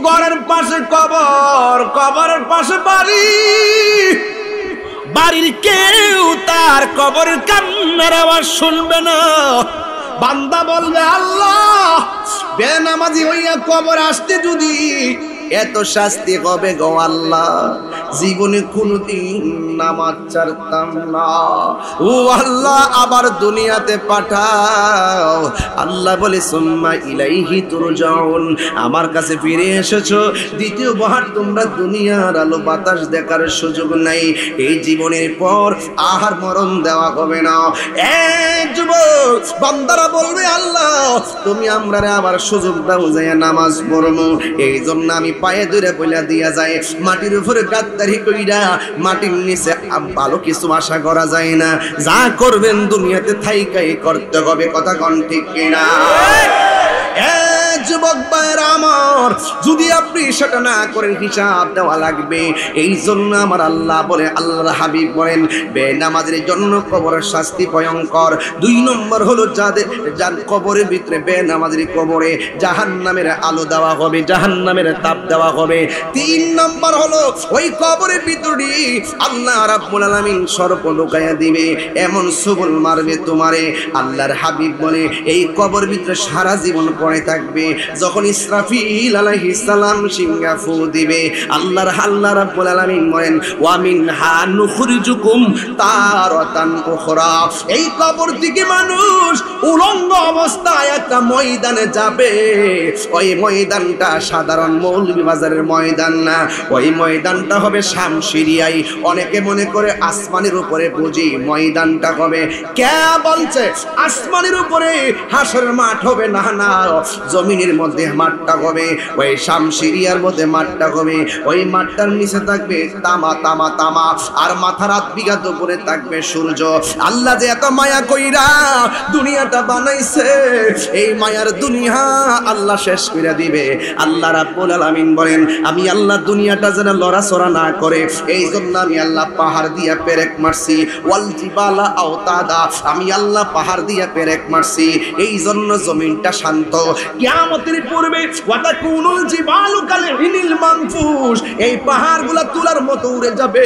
ঘরের পাশে কবর, কবরের পাশে বাড়ি, বাড়ির কেউ তার কবরের কান্নার আওয়াজ শুনবে না। বান্দা বলবে, আল্লাহ বেনামাজি হইয়া কবর আসতে যদি এত শাস্তি হবে গো আল্লাহ, জীবনে কোনদিন নামাজ ছাড়তাম না। ও আল্লাহ আবার দুনিয়াতে পাঠাও। আল্লাহ বলে, সুম্মা ইলাইহি তুরজাউন, আমার কাছে ফিরে এসেছো, দ্বিতীয় বার তোমরা দুনিয়ার আলো বাতাস দেখার সুযোগ নাই। এই জীবনের পর আহার মরণ দেওয়া হবে না। যুবক বান্দারা বলবে, আল্লাহ তুমি আমরারে আবার সুযোগ দাও যায় নামাজ পড়বো। এই জন্য আমি পায়ে ধরে বইলা দিয়া যায়, মাটির উপরে গাদ্দারি কইরা মাটির নিচে ভালো কিছু আশা করা যায় না। যা করবেন দুনিয়াতে থাইকাই করতে হবে, কথা কোন ঠিক কিনা? যুবক ভাইরা আমার, যদি আপনি সেটা না করেন হিসাব দেওয়া লাগবে। এই জন্য আমার আল্লাহ বলে, আল্লাহর হাবিব বলেন, বেনামাজের জন্য কবরের শাস্তি ভয়ঙ্কর। 2 নম্বর হলো যার কবরের ভিতরে বেনামাজের কবরে জাহান্নামের আলো দেওয়া হবে, জাহান্নামের তাপ দেওয়া হবে। 3 নম্বর হলো ওই কবরের ভিতরে আল্লাহ রাব্বুল আলামিন সর্প ঢুকাইয়া দিবে, এমন সুবল মারবে তোমারে। আল্লাহর হাবিব বলে, এই কবর ভিতরে সারা জীবন পড়ে থাকবে। যখন ইসরাফিল আলাইহিস সালাম সিংহা ফু দিবে, আল্লাহ রাব্বুল আলামিন বলেন, ওয়া মিনহা নুখরিজুকুম তারাতান উখরা, এই কবর থেকে মানুষ উলঙ্গ অবস্থায় একটা ময়দানে যাবে। ওই ময়দানটা সাধারণ মৌলভীবাজারের ময়দান না, ওই ময়দানটা হবে শামশিরিয়ায়। অনেকে মনে করে আসমানের উপরে বুঝি ময়দানটা হবে। কে বলছে আসমানের উপরে হাসরের মাঠ হবে? না না, জমিনের মধ্যে মাঠটা হবে, ওই শামশিরিয়ার মধ্যে মাঠটা হবে। ওই মাঠটার নিচে থাকবে তামা তামা তামা, আর মাথার 8 বিঘা উপরে থাকবে সূর্য। আল্লাহ যে এত মায়া কইরা দুনিয়াটা বানাইছে, এই মায়ার দুনিয়া আল্লাহ শেষ করে দিবে। আল্লাহ রাব্বুল আলামিন বলেন, আমি আল্লাহ দুনিয়াটা যেন লড়াচড়া না করে, এই জন্য আমি আল্লাহ পাহাড় দিয়া পেরেক মারছি। ওয়াল জিবালা আওতাদা, আমি আল্লাহ পাহাড় দিয়া পেরেক মারছি, এই জন্য জমিনটা শান্ত। কিয়ামতের পূর্বে ওয়াতাকুনুল জিবালু কালহিনিল মানফুস, এই পাহাড়গুলো তুলার মতো উড়ে যাবে।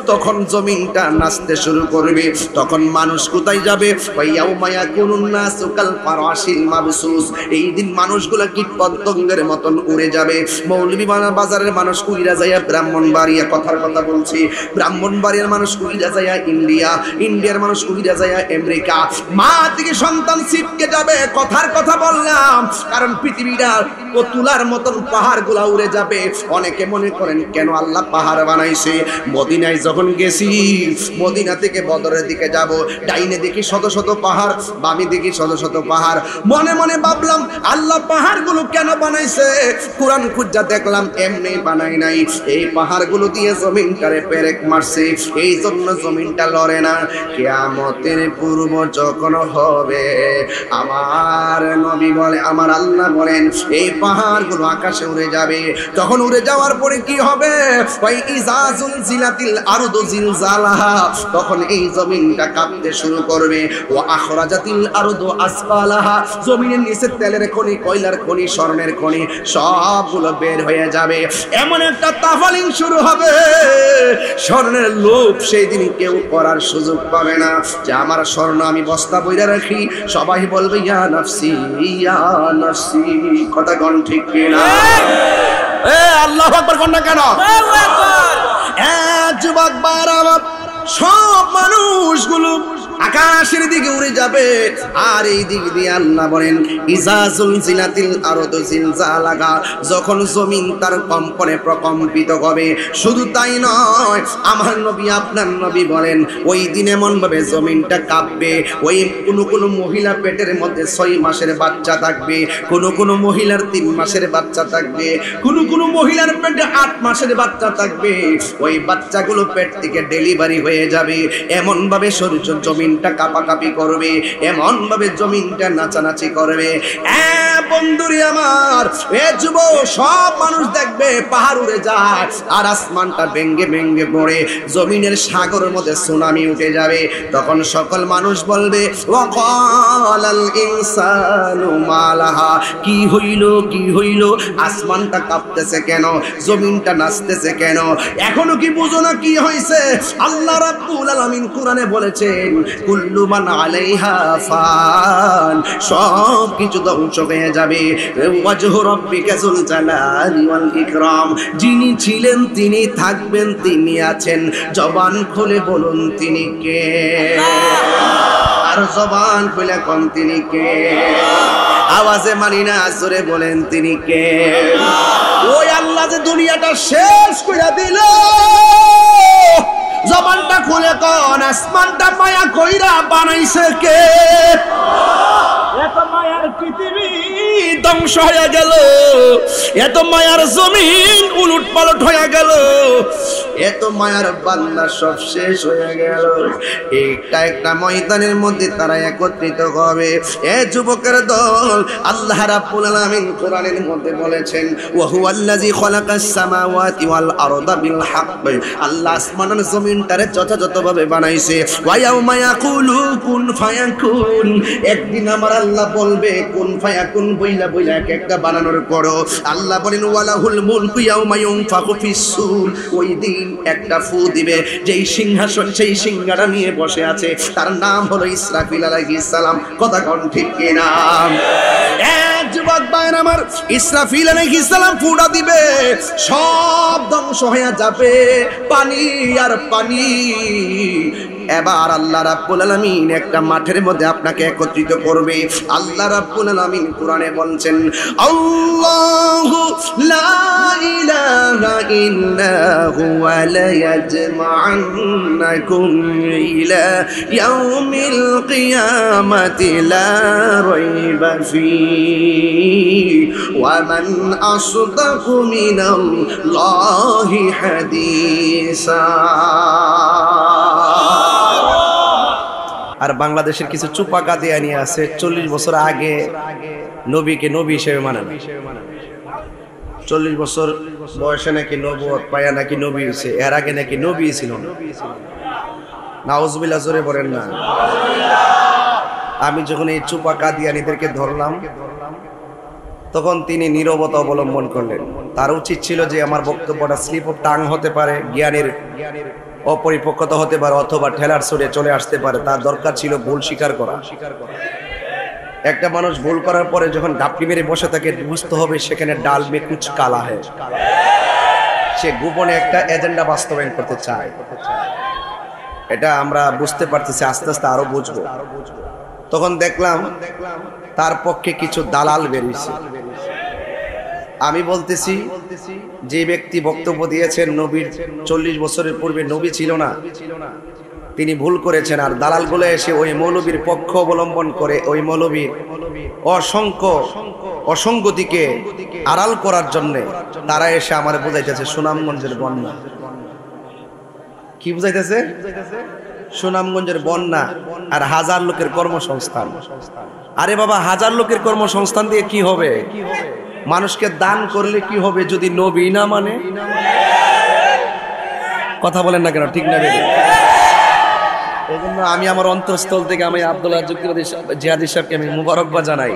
তখন জমিনটা নাচতে শুরু করবে। তখন মানুষ কোথায় যাবে? ওয়াইয়াউমা ইয়াকুনুন নাসু কাল ফারাশিল মাবসুস, এই দিন মানুষগুলো কীটপতঙ্গের মতন উড়ে যাবে। মৌলভীবাজারের মানুষ উইরা যাইয়া ব্রাহ্মণবাড়িয়া, কথার কথা বলছি, ব্রাহ্মণবাড়িয়ার মানুষ উইরা যাইয়া ইন্ডিয়া, ইন্ডিয়ার মানুষ উইরা যাইয়া আমেরিকা। মা থেকে সন্তান ছিটকে যাবে, কথার কথা বললাম। কারণ পৃথিবীটা ও তুলার মতন পাহাড়গুলা উড়ে যাবে। অনেকে মনে করেন কেন আল্লাহ পাহাড় বানাইছে? মদিনায় যখন গেছি, মদিনা থেকে বদরের দিকে যাব, ডাইনে দেখি শত শত পাহাড়, বামে দেখি শত শত পাহাড়। মনে মনে ভাবলাম আল্লাহ পাহাড়গুলো কেন বানাইছে? কোরআন খুঁজা দেখলাম এমনি বানাই নাই, এই পাহাড়গুলো দিয়ে জমিনটারে পেরেক মারছে, এই জন্য জমিনটা লড়ে না। কিয়ামতের পূর্ব যখন হবে, আমার নবী বলে, আমার আল্লাহ বলেন, এই পাহাড়গুলো আকাশে উড়ে যাবে। তখন উড়ে যাওয়ার পরে কি হবে? ওই ইজাজুল জিলাতিল আরদু জিলজালাহা, তখন এই জমিনটা কাঁপতে শুরু করবে। ও আখরাজাতিল আরদু আসফালাহা, জমিনের নিচে তেলের খনি, কয়লার খনি, স্বর্ণের খনি সবগুলো বের হয়ে যাবে। এমন একটা তাফালিং শুরু হবে, স্বর্ণের লোভ সেই দিন কেউ করার সুযোগ পাবে না। যে আমার স্বর্ণ আমি বস্তা বইরা রাখি, সবাই বলবে ইয়া নাফসি ইয়া নাফসি, কথা কোন ঠিক কিনা? আল্লাহু আকবার কোন না কেন? আল্লাহু আকবার। যুবক ভাইরা, সব মানুষগুলো আকাশের দিকে উড়ে যাবে। আর এই দিক দিয়ে আল্লাহ বলেন, ইজাজুল জিলাতিল আরদু জিলজালাহা, যখন জমিন তার কম্পনে প্রকম্পিত হবে। শুধু তাই নয়, আমার নবী আপনার নবী বলেন, ওই দিন এমন ভাবে জমিনটা কাঁপবে। ওই কোন মহিলা পেটের মধ্যে 6 মাসের বাচ্চা থাকবে, কোন মহিলার 3 মাসের বাচ্চা থাকবে, কোন মহিলার পেটে 8 মাসের বাচ্চা থাকবে। ওই বাচ্চাগুলো পেট থেকে ডেলিভারি হয়ে যাবে। এমন ভাবে শরীর জমিন জমিনটা কাঁপাকাঁপি করবে, এমন ভাবে জমিনটা নাচানাচি করবে। বন্ধুরে আমার, এ যুব সব মানুষ দেখবে পাহাড় উড়ে যায় আর আসমানটা ভেঙ্গে ভেঙ্গে পড়ে জমিনের সাগরের মধ্যে সুনামি উঠে যাবে। তখন সকল মানুষ বলবে ওয়াকালাল ইনসানু মালাহা, কি হইল কি হইল, আসমানটা কাঁপতেছে কেন, জমিনটা নাচতেছে কেন, এখনো কি বুঝো না কি হয়েছে? আল্লাহ রাব্বুল আলামিন কোরআনে বলেছেন কুল্লু মান আলাইহা ফান, সব কিছু ধ্বংস হয়ে যাবে। ওয়াজহু রাব্বিকা যুল জালালি ওয়াল ইকরাম, যিনি ছিলেন তিনি থাকবেন, তিনি আছেন, জবান খুলে বলুন তিনি কে, আর জবান খুলে কোন তিনি কে, আওয়াজে মানি না জোরে বলেন তিনি কে। ওই আল্লাহ যে দুনিয়াটা শেষ করে দিল, জবানটা খুলে কোন, আসমানটা মায়া কইরা বানাইছে কে? এত মায়ার পৃথিবী ধ্বংস হয়ে গেল, এত মায়ার জমিন উলট পালট হয়ে গেল, এত মায়ার বান্দা সব শেষ হয়ে গেল। একটা একটা ময়দানের মধ্যে তারা একত্রিত হবে। এ যুবকের দল, আল্লাহ রাব্বুল আলামিন কোরআনের মধ্যে বলেছেন ওয়া হুয়াল্লাযী খালাকাস সামাওয়াতি ওয়াল আরদা বিল হক, আল্লাহ আসমান আর জমিনটারে যথাযথভাবে বানাইছে। ওয়া ইয়াউমা ইয়াকুলু কুন ফায়াকুন, একদিন আমার আল্লাহ বলবে কুন ফায়াকুন, বইলা বইলা এক একটা বানানোর করো। আল্লাহ বলেন ওয়ালাহুল মুলকু ইয়াউমা ইউনফাকু ফিস-সূর, ওই দিন একটা ফু দিবে, যেই সিংহাসন সেই সিংহাটা নিয়ে বসে আছে তার নাম হলো ইসরাফিল আলাইহিস সালাম। কথা কোন ঠিক কিনা? এক যুবক ভাইরা আমার, ইসরাফিল আলাইহিস সালাম ফুটা দিবে, সব ধ্বংস হয়ে যাবে, পানি আর পানি। এবার আল্লাহ রাব্বুল আলামিন একটা মাঠের মধ্যে আপনাকে একত্রিত করবে। আল্লাহ রাব্বুল আলামিন কোরআনে বলছেন আল্লাহু লা ইলাহা ইল্লা হুয়া লা ইয়াজমা'আন্নাকুম ইলা ইয়াউমিল কিয়ামাতি লা রাইবা ফীহি ওয়া মান আসদাকু মিনাল্লাহি হাদিসা। আর বাংলাদেশের কিছু চুপা কাদিয়ানি আছে 40 বছর আগে নবীকে নবী হিসেবে মানে না, 40 বছর বয়সে নাকি নবুয়ত পায়া নাকি নবী হইছে, এর আগে নাকি নবী ছিল না। নাউজুবিল্লাহ, জোরে বলেন না। আমি যখন এই চুপা কাদিয়ানিদেরকে ধরলাম তখন তিনি নীরবতা অবলম্বন করলেন। তার উচিত ছিল যে আমার বক্তব্যটা স্লিপ অফ টাং হতে পারে, জ্ঞানের অপরিপক্কতা হতে পারে, অথবা ঠেলার ছড়ে চলে আসতে পারে। তার দরকার ছিল ভুল স্বীকার করা। একটা মানুষ ভুল করার পরে যখন ঢাপটি মেরে বসে থাকে, বুঝতে হবে সেখানে ডাল মে কুছ কালা है, সে গোপনে একটা এজেন্ডা বাস্তবায়ন করতে চায়। এটা আমরা বুঝতে পারতেছি, আস্তে আস্তে আরো বুঝবো। তখন দেখলাম তার পক্ষে কিছু দালাল বেরিয়েছে। আমি বলতেছি যে ব্যক্তি বক্তব্য দিয়েছেন নবীর 40 বছরের পূর্বে নবী ছিল না, তিনি ভুল করেছেন। আর দালালগুলো এসে ওই মৌলবীর পক্ষ অবলম্বন করে ওই মৌলবীর অসংখ্য অসঙ্গতিকে আড়াল করার জন্য তারা এসে আমার বুঝাইতেছে সুনামগঞ্জের বন্যা। কি বুঝাইতেছে? সুনামগঞ্জের বন্যা আর 1000 লোকের কর্মসংস্থান। আরে বাবা, 1000 লোকের কর্মসংস্থান দিয়ে কি হবে? মানুষকে দান করলে কি হবে যদি নবী না মানে? কথা বলেন না কেন? ঠিক না? এই জন্য আমি আমার অন্তঃস্থল থেকে আমি আব্দুল্লাহ জিহাদি সাহেবকে আমি মুবারকবাদ জানাই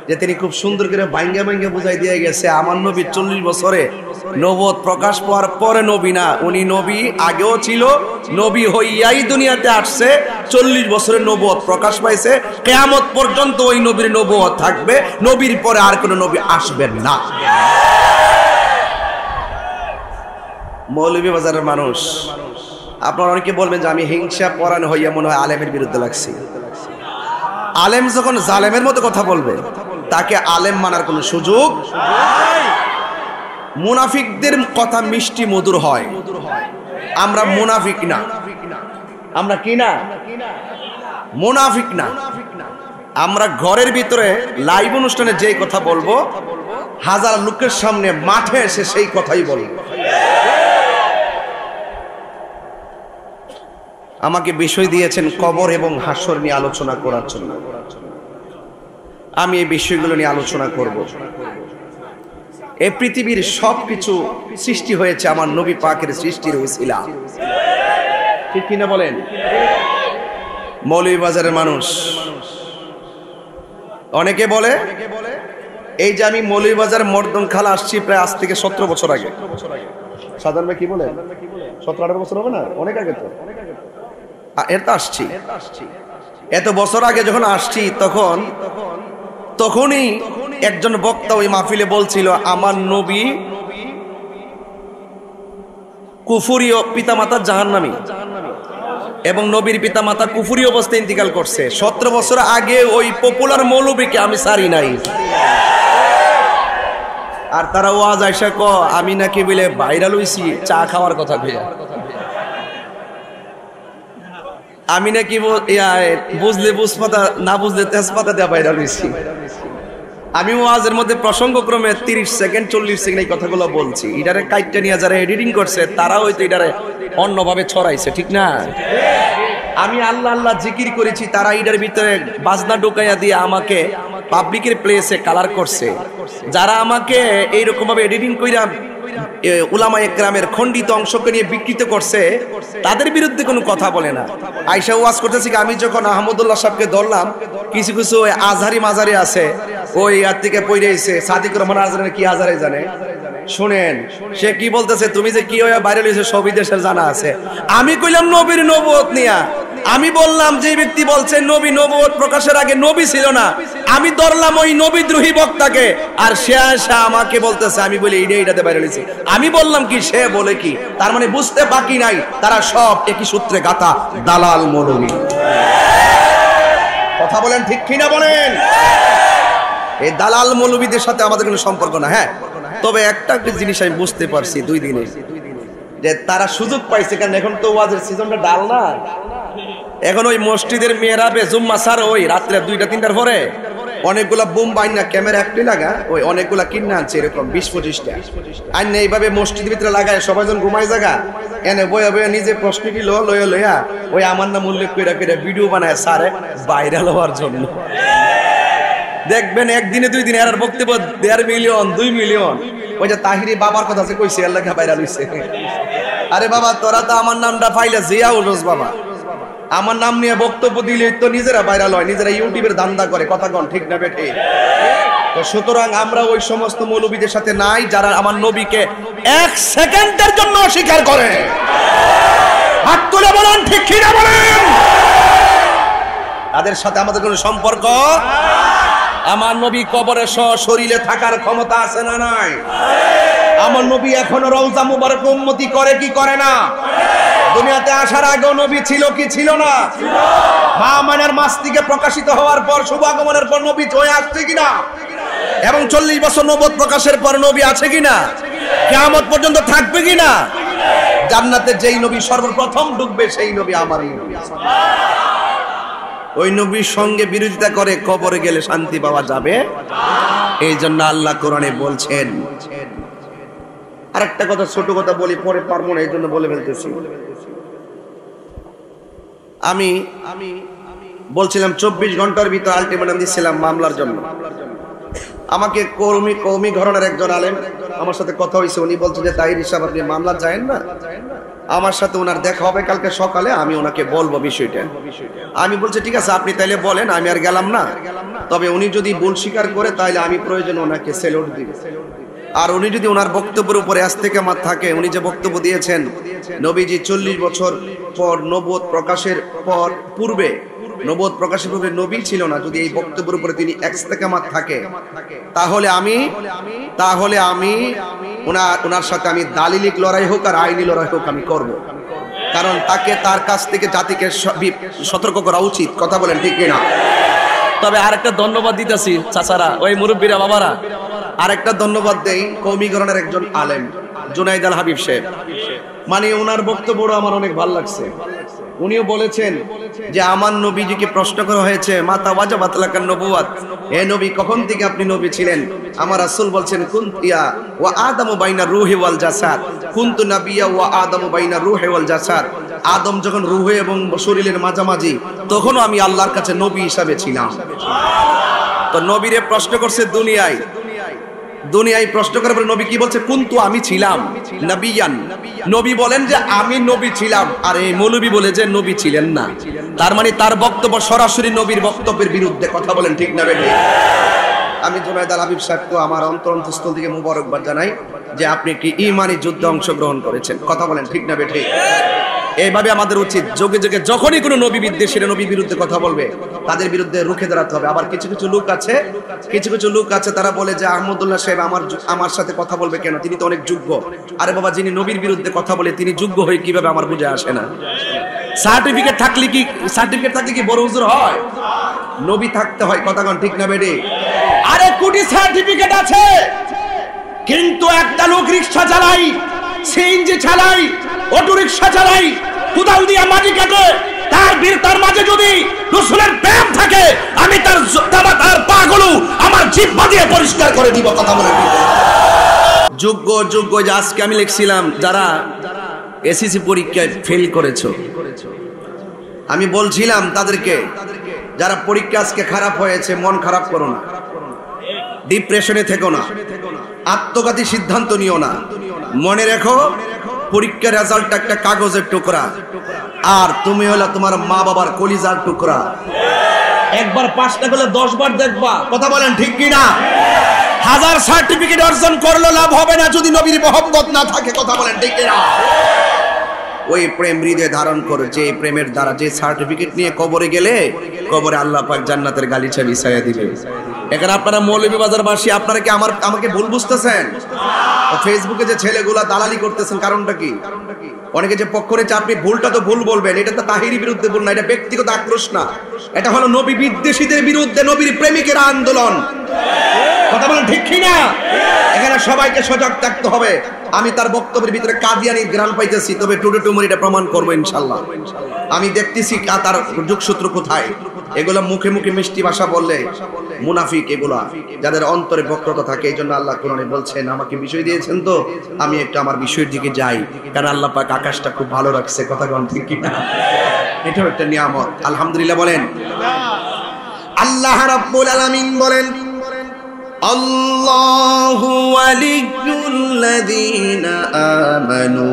যে তিনি খুব সুন্দর করে ভাঙ্গা ভাঙ্গা বুঝাই দিয়ে গেছে। আমার নবী 40 বছরে নবুয়ত প্রকাশ পাওয়ার পরে নবী না, উনি নবী আগেও ছিল, নবী হইয়াই দুনিয়াতে আসছে। 40 বছরে নবুয়ত প্রকাশ পাইছে, কিয়ামত পর্যন্ত ওই নবীর নবুয়ত থাকবে, নবীর পরে আর কোনো নবী আসবেন না। মৌলভীবাজারের মানুষ, আপনারা অনেকে বলবেন যে আমি হিংসা পরায়ণ হইয়া মনে হয় আলেমের বিরুদ্ধে লাগছি। আলেম যখন জালেমের মতো কথা বলবে তাকে আলেম মানার কোনো সুযোগ। মুনাফিকদের কথা মিষ্টি মধুর হয়, আমরা মুনাফিক না। আমরা কি না? মুনাফিক না। আমরা ঘরের ভিতরে লাইভ অনুষ্ঠানে যেই কথা বলবো, 1000 লোকের সামনে মাঠে এসে সেই কথাই বলবো। আমাকে বিষয় দিয়েছেন কবর এবং হাসর নিয়ে আলোচনা করার জন্য। আমি এই বিষয়গুলো নিয়ে আলোচনা করব। এই পৃথিবীর সবকিছু সৃষ্টি হয়েছে আমার নবী পাকের সৃষ্টির উসিলা, ঠিক কিনা বলেন? মৌলভীবাজারের মানুষ অনেকে বলে এই যে আমি মৌলভীবাজার মর্দন খালা আসছি প্রায় আজ থেকে 17 বছর আগে। সাধারণ ভাই কি বলে 17-18 বছর হবে না? অনেক আগে তো এর তো আসছি। এত বছর আগে যখন আসছি তখনই একজন বক্তা ওই মাহফিলে বলছিল আমার নবী কুফুরি পিতামাতা জাহান্নামী এবং নবীর পিতামাতা কুফুরি অবস্থায় ইন্তিকাল করছে। 17 বছর আগে ওই পপুলার মৌলবীকে আমি সারি নাই। আর তারা ওয়াজ আইসা আমি নাকি বলে ভাইরাল হইছি চা খাওয়ার কথা কইয়া, আমি নাকি বুঝলে বুঝপাতা না বুঝলে তেজপাতা দেওয়া ভাইরাল হইছি। আমি ওয়াজের মধ্যে প্রসঙ্গক্রমে 30 সেকেন্ড 40 সেকেন্ড এই কথাগুলো বলছি। এটারে কাইটটা নিয়ে যারা এডিটিং করছে তারা হয়তো এটারে অন্যভাবে ছড়াইছে, ঠিক না? আমি আল্লাহ আল্লাহ জিকির করেছি, তারা এটার ভিতরে বাজনা ঢুকাইয়া দিয়ে আমাকে পাবলিকের প্লেসে কালার করছে। যারা আমাকে এইরকম ভাবে এডিটিং কইরা উলামা একরামের খণ্ডিত অংশকে নিয়ে বিকৃত করছে তাদের বিরুদ্ধে কোনো কথা বলে না। আয়শা ওয়াজ করতেছি, আমি যখন আহমদুল্লাহ সাহেবকে ধরলাম, কিছু কিছু ওই আজহারি মাজারি আছে ওই আর থেকে পইরেছে, সাদিক রহমান আজহারি কি আজহারি জানে? শুনেন সে কি বলতেছে, তুমি যে কি হয়ে বাইরে লইছে সবই দেশের জানা আছে। আমি কইলাম নবীর নবুয়ত নিয়া, আমি বললাম যে ব্যক্তি বলছে নবী নবুয়ত প্রকাশের আগে নবী ছিল না, আমি ধরলাম ওই নবীদ্রোহী বক্তাকে, আর সে আসা আমাকে বলতেছে আমি বলি এইটাতে বাইরে লইছি। আমি বললাম কি, সে বলে কি? তার মানে বুঝতে বাকি নাই তারা সব একই সূত্রে গাথা দালাল মৌলবী। কথা বলেন ঠিক কিনা বলেন? এই দালাল মৌলবীদের সাথে আমাদের কোনো সম্পর্ক না। হ্যাঁ, তবে একটা জিনিস আমি বুঝতে পারছি 2 দিনে, যে তারা সুযোগ পাইছে, কারণ এখন তো ওয়াজের সিজনটা ডাল না। এখন ওই মসজিদের মেহরাবে জুম্মা সার ওই রাত্রে 2টা-3টার পরে অনেকগুলা বোম বাইনা ক্যামেরা একটি লাগা ওই অনেকগুলা কিনে আনছে, এরকম 20-25টা আইন এইভাবে মসজিদের ভিতরে লাগায় সবাই যখন ঘুমাই জায়গা এনে বয়া বয়া নিজে প্রশ্নটি লইয়া ওই আমার নাম উল্লেখ করে ভিডিও বানায় সারে ভাইরাল হওয়ার জন্য। দেখবেন একদিনে 2 দিনে এর বক্তব্য 1.5 মিলিয়ন 2 মিলিয়ন। ওই যে তাহিরি বাবার কথা যে কইছে এর লেখা ভাইরাল হইছে। আরে বাবা তোরা তো আমার নামটা ফাইলে জিয়াউল রোজ বাবা, আমার নাম নিয়ে বক্তব্য দিলে তো নিজেরা ভাইরাল হয়, নিজেরা ইউটিউবের ধান্দা করে। কথা কোন ঠিক না বেঠে? তো সুতরাং আমরা ওই সমস্ত মৌলবীদের সাথে নাই যারা আমার নবীকে 1 সেকেন্ডের জন্য অস্বীকার করে। হাত তুলে বলেন ঠিক কি না বলেন? তাদের সাথে আমাদের কোনো সম্পর্ক। আমার নবী কবরে শরীরে থাকার ক্ষমতা আছে না নাই? আমার নবী এখনো রওজা মুবারক উম্মতি করে কি করে না? দুনিয়াতে আসার আগেও নবী ছিল কি ছিল না? মা মানের মাস থেকে প্রকাশিত হওয়ার পর শুভ আগমনের পর নবী হয়ে আসছে কিনা? এবং 40 বছর নবুয়ত প্রকাশের পর নবী আছে কিনা? কিয়ামত পর্যন্ত থাকবে কিনা? জান্নাতে যেই নবী সর্বপ্রথম ঢুকবে সেই নবী আমার নবী। ওই নবীর সঙ্গে বিরোধিতা করে কবরে গেলে শান্তি পাওয়া যাবে? এই জন্য আল্লাহ কোরআনে বলছেন। আরেকটা কথা, ছোট কথা বলি, পরে পারবো না এই জন্য বলে ফেলতেছি। আমি বলছিলাম 24 ঘন্টার ভিতর আলটিমেটাম দিচ্ছিলাম মামলার জন্য। আমাকে কওমি ঘরানার একজন আলেম আমার সাথে কথা হয়েছে, উনি বলছেন যে তাহির সাহেব আপনি মামলা যায়েন না, আমার সাথে ওনার দেখা হবে কালকে সকালে, আমি ওনাকে বলবো বিষয়টা। আমি বলছি ঠিক আছে আপনি তাইলে বলেন, আমি আর গেলাম না। তবে উনি যদি ভুল স্বীকার করে তাহলে আমি প্রয়োজন ওনাকে সেলুট দিব। আর উনি যদি ওনার বক্তব্যের উপরে ইস্তেকামাত থাকে, উনি যে বক্তব্য দিয়েছেন নবীজি 40 বছর পর নবুয়ত প্রকাশের পূর্বে নবী ছিল না, যদি এই বক্তব্যের উপরে তিনি ইস্তেকামাত থাকে তাহলে আমি ওনার সাথে আমি দালিলিক লড়াই হোক আর আইনি লড়াই হোক আমি করব। কারণ তাকে তার কাছ থেকে জাতিকে সতর্ক করা উচিত। কথা বলেন ঠিক কিনা? তবে আরেকটা ধন্যবাদ দিতেছি চাচারা, ওই মুরব্বীরা বাবারা, আরেকটা ধন্যবাদ দেই কওমি ঘরানার একজন আলেম জুনাইদ আল হাবিব সাহেব। মানে ওনার বক্তব্যটা আমার অনেক ভালো লাগছে। উনিও বলেছেন যে আমার নবীজিকে প্রশ্ন করা হয়েছে মাতা ওয়াজাবাত লাকান নবুওয়াত, হে নবী কখন থেকে আপনি নবী ছিলেন? আমার রাসূল বলছেন কুনতিয়া ওয়া আদামু বাইনা রূহি ওয়াল জাসাদ, কুনতু নাবিয়্যা ওয়া আদামু বাইনা রূহি ওয়াল জাসাদ। আদম যখন রূহে এবং শরীরের মাঝামাঝি, তখনও আমি আল্লাহর কাছে নবী হিসাবে ছিলাম। তো নবীরে প্রশ্ন করছে দুনিয়ায় প্রশ্ন করার পরে নবী কি বলছে? কুনতু, আমি ছিলাম নবিয়ান। নবী বলেন যে আমি নবী ছিলাম, আর এই মৌলবী বলে যে নবী ছিলেন না। তার মানে তার বক্তব্য সরাসরি নবীর বক্তব্যের বিরুদ্ধে। কথা বলেন ঠিক না বেঠিক? আমি জুনায়েদ আল হাবিব সাহেবকে আমার অন্তরস্থল থেকে মুবারকবাদ জানাই যে আপনি একটি ঈমানি যুদ্ধে অংশগ্রহণ করেছেন। কথা বলেন ঠিক না বেঠিক? এইভাবে আমাদের উচিত, যোগে যোগে যখনই কোনো নবী বিদ্বেষীরা নবীর বিরুদ্ধে কথা বলবে তাদের বিরুদ্ধে রুখে দাঁড়াতে হবে। আবার কিছু কিছু লোক আছে তারা বলে যে আহমদুল্লাহ সাহেব আমার সাথে কথা বলবে কেন, তিনি তো অনেক যোগ্য। আরে বাবা, যিনি নবীর বিরুদ্ধে কথা বলে তিনি যোগ্য হয়ে কিভাবে আমার বুঝে আসে না। সার্টিফিকেট থাকলে কি বড় হুজুর হয়? নবী থাকতে হয়। কথা কোন ঠিক না বেডি? আরে কোটি সার্টিফিকেট আছে, কিন্তু একটা লোক রিকশা চালাই, সিএনজি চালাই, অটো রিকশা চালাই, কোদাল দিয়ে মাটি কাটে, তার মাঝে যদি রাসূলের প্রেম থাকে, আমি তার পাগুলো আমার জিহ্বা দিয়ে পরিষ্কার করে দিব। কথা বলে যোগ্য যে আজকে আমি লিখছিলাম যারা এসএসসি পরীক্ষায় ফেল করেছো, আমি বলছিলাম তাদেরকে যারা পরীক্ষা আজকে খারাপ হয়েছে, মন খারাপ করো না, ডিপ্রেশনে থেকো না, আত্মঘাতী সিদ্ধান্ত নিও না। মনে রেখো পরীক্ষার রেজাল্ট একটা কাগজের টুকরা, আর তুমি হলো তোমার মা বাবার কলিজার টুকরা। একবার পাসটা করলে 10 বার দেখবা। কথা বলেন ঠিক কি না? হাজার সার্টিফিকেট অর্জন করলে লাভ হবে না যদি নবীর মহব্বত না থাকে। কথা বলেন ঠিক কি না? ওই প্রেম হৃদয়ে ধারণ করে, যে প্রেমের দ্বারা যে সার্টিফিকেট নিয়ে কবরে গেলে কবরে আল্লাহ পাক জান্নাতের গালিচা বিছাইয়া দিবে। এখানে আপনারা মৌলভীবাজারবাসী, আপনারা কি আমাকে ভুল বুঝতেছেন? ফেসবুকে যে ছেলেগুলা দালালি করতেছেন, কারণটা কি? অনেকে যে পক্ষ নিচ্ছে, আপনি ভুলটা তো ভুল বলবেন, এটা তো তাহিরি বিরুদ্ধে ভুল না, এটা ব্যক্তিগত আক্রোশ না, এটা হলো নবী বিদ্বেষীদের বিরুদ্ধে নবীর প্রেমিকের আন্দোলন। কথা বলেন ঠিক কি না? এখানে সবাইকে সজাগ থাকতে হবে। আমি তার বক্তব্যের ভিতরে কাদিয়ানি গ্রান পাইতেছি, তবে টুডে টুমোর এটা প্রমাণ করবো ইনশাল্লাহ। আমি দেখতেছি তার যোগসূত্র কোথায়। এগুলো মুখে মুখে মিষ্টি ভাষা বললে মুনাফিক, এগুলা যাদের অন্তরে বক্রতা থাকে। এই জন্য আল্লাহ কোরআনে বলছেন, আমাকে বিষয় দিয়েছেন তো আমি একটু আমার বিষয়ের দিকে যাই, কারণ আল্লাহ পাক আকাশটা খুব ভালো রাখছে। কথা বলেন ঠিক কি না? এটাও একটা নিয়ামত। আলহামদুলিল্লাহ বলেন। আল্লাহ রাব্বুল আলামিন বলেন, আল্লাহু ওয়ালিয়্যুল্লাযীনা আমানু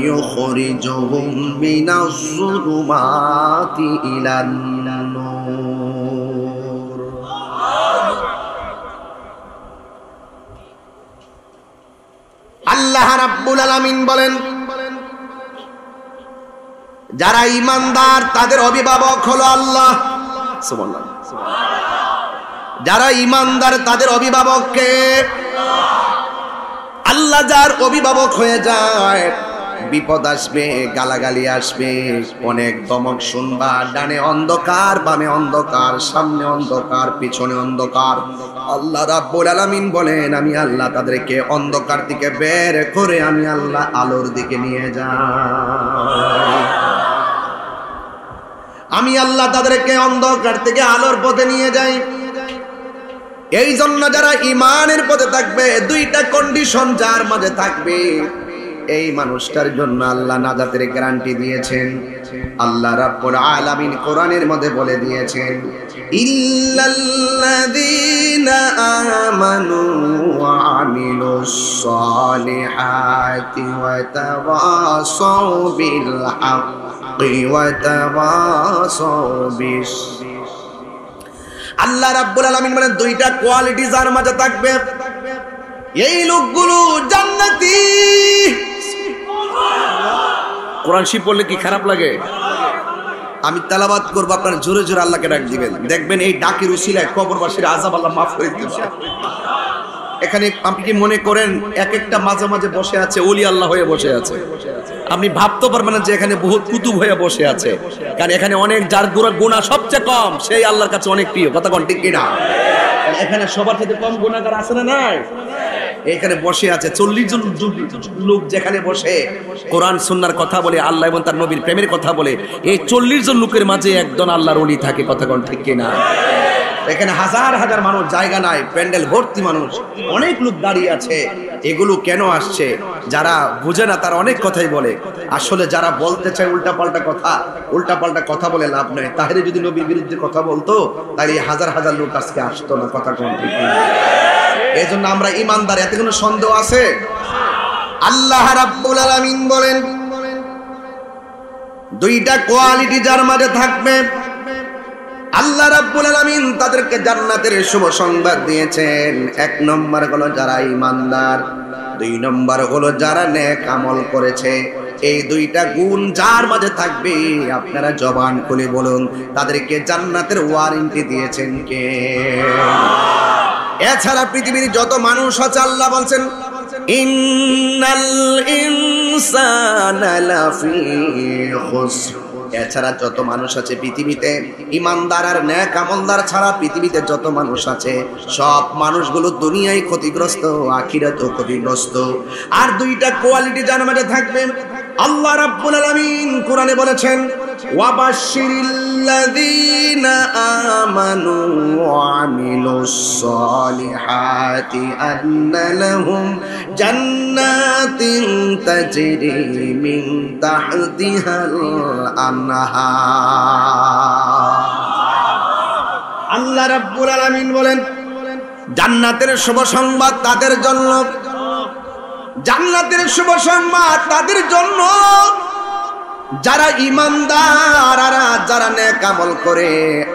ইউখরিজুহুম মিনাজ-যুলুমাতি ইলান-নূর। আল্লাহ রাব্বুল আলামিন বলেন, যারা ঈমানদার তাদের অভিভাবক হলো আল্লাহ। সুবহানাল্লাহ। যারা ঈমানদার তাদের অভিভাবককে আল্লাহ, যার অভিভাবক হয়ে যায়, বিপদ আসবে, গালাগালি আসবে, অনেক ধমক শুনবা, ডানে অন্ধকার, বামে অন্ধকার, সামনে অন্ধকার, পিছনে অন্ধকার। আল্লাহ রাব্বুল আলামিন বলেন, আমি আল্লাহ তাদেরকে অন্ধকার দিকে বের করে আমি আল্লাহ আলোর দিকে নিয়ে যাই। আমি আল্লাহ তাদেরকে অন্ধকার থেকে আলোর পথে নিয়ে যাই। এই জন্য যারা ঈমানের পথে থাকবে, দুইটা কন্ডিশন যার মাঝে থাকবে, এই মানুষটার জন্য আল্লাহ নাজাতের গ্যারান্টি দিয়েছেন। আল্লাহ রাব্বুল আলামিন কোরআনের মধ্যে বলে দিয়েছেন, ইল্লাল্লাযীনা আমানু ওয়া আমিলুস সালিহাতি ওয়া তাওয়াসাউ বিল হাক্কি ওয়া তাওয়াসাউ বিস। আল্লাহ রাব্বুল আলামিন মানে দুইটা কোয়ালিটি যার মাঝে থাকবে, এই লোকগুলো জান্নাতি। কোরআন শরীফ পড়লে কি খারাপ লাগে? আমি তেলাওয়াত করব, আপনারা জোরে জোরে আল্লাহকে ডাক দিবেন, দেখবেন এই ডাকের উসিলায় কবরবাসীর আযাব আল্লাহ মাফ করে দিবেন। এখানে আপনি কি মনে করেন এক একটা মাঝে মাঝে বসে আছে ওলি আল্লাহ হয়ে বসে আছে? আপনি ভাবতে পারবেন না যে এখানে বহুত কুতুব হয়ে বসে আছে, কারণ এখানে অনেক যার গুনাহ সবচেয়ে কম, সেই আল্লাহর কাছে অনেক প্রিয়। কথা কোন ঠিক কিনা? এখানে সবার থেকে কম গুনাহগার আছে না নাই? এখানে বসে আছে 40 জন লোক, যেখানে বসে কোরআন সুন্নাহর কথা বলে, আল্লাহ এবং তার নবীর প্রেমের কথা বলে, এই 40 জন লোকের মাঝে একজন আল্লাহর ওলি থাকে। কথা কোন ঠিক কিনা? এখানে হাজার হাজার মানুষ, জায়গা নাই, প্যান্ডেল ভর্তি মানুষ, অনেক লোক দাঁড়িয়ে আছে। এগুলো কেন আসছে? যারা বুঝে না তারা অনেক কথাই বলে। আসলে যারা বলতে চায় উল্টাপাল্টা কথা বলে লাভ নাই। তাহলে যদি নবীর বিরুদ্ধে কথা বলতো তাহলে হাজার হাজার লোক আজকে আসতো না। কথা কোন ঠিক না? এই জন্য আমরা ইমানদার, এতে কোনো সন্দেহ আছে? আল্লাহ রাব্বুল আলামিন বলেন, দুইটা কোয়ালিটি যার মাঝে থাকবে, আল্লাহ রাব্বুল আলামিন তাদেরকে জান্নাতের শুভ সংবাদ দিয়েছেন। এক নম্বর হলো যারা ইমানদার, দুই নম্বর হলো যারা নেক আমল করেছে। এই দুইটা গুণ যার মাঝে থাকবে, আপনারা জবান খুলে বলুন, তাদেরকে জান্নাতের ওয়ারেন্টি দিয়েছেন কে? এছাড়া পৃথিবীর যত মানুষ আছে, আল্লাহ বলছেন ইন্নাল ইনসানা লাফি খুসর। এছাড়া যত মানুষ আছে পৃথিবীতে, ইমানদার আর নেক আমলদার ছাড়া পৃথিবীতে যত মানুষ আছে, সব মানুষগুলো দুনিয়ায় ক্ষতিগ্রস্ত, আখিরাতেও ক্ষতিগ্রস্ত। আর দুইটা কোয়ালিটি যার মাঝে থাকবে, আল্লাহ রাব্বুল আলামিন কোরআনে বলেছেন ওয়াবাশশিরিল্লাযীনা আমানু ওয়া আমিলুস সালিহাতি আন্না লাহুম জান্নাতিন তাজরি মিন তাহতিহাল আনহার। আল্লাহ রাব্বুল আলামিন বলেন জান্নাতের শুভ সংবাদ তাদের জন্য, জান্নাতের শুভ সংবাদ তাদের জন্য যারা ইমানদার আর যারা নেক আমল করে।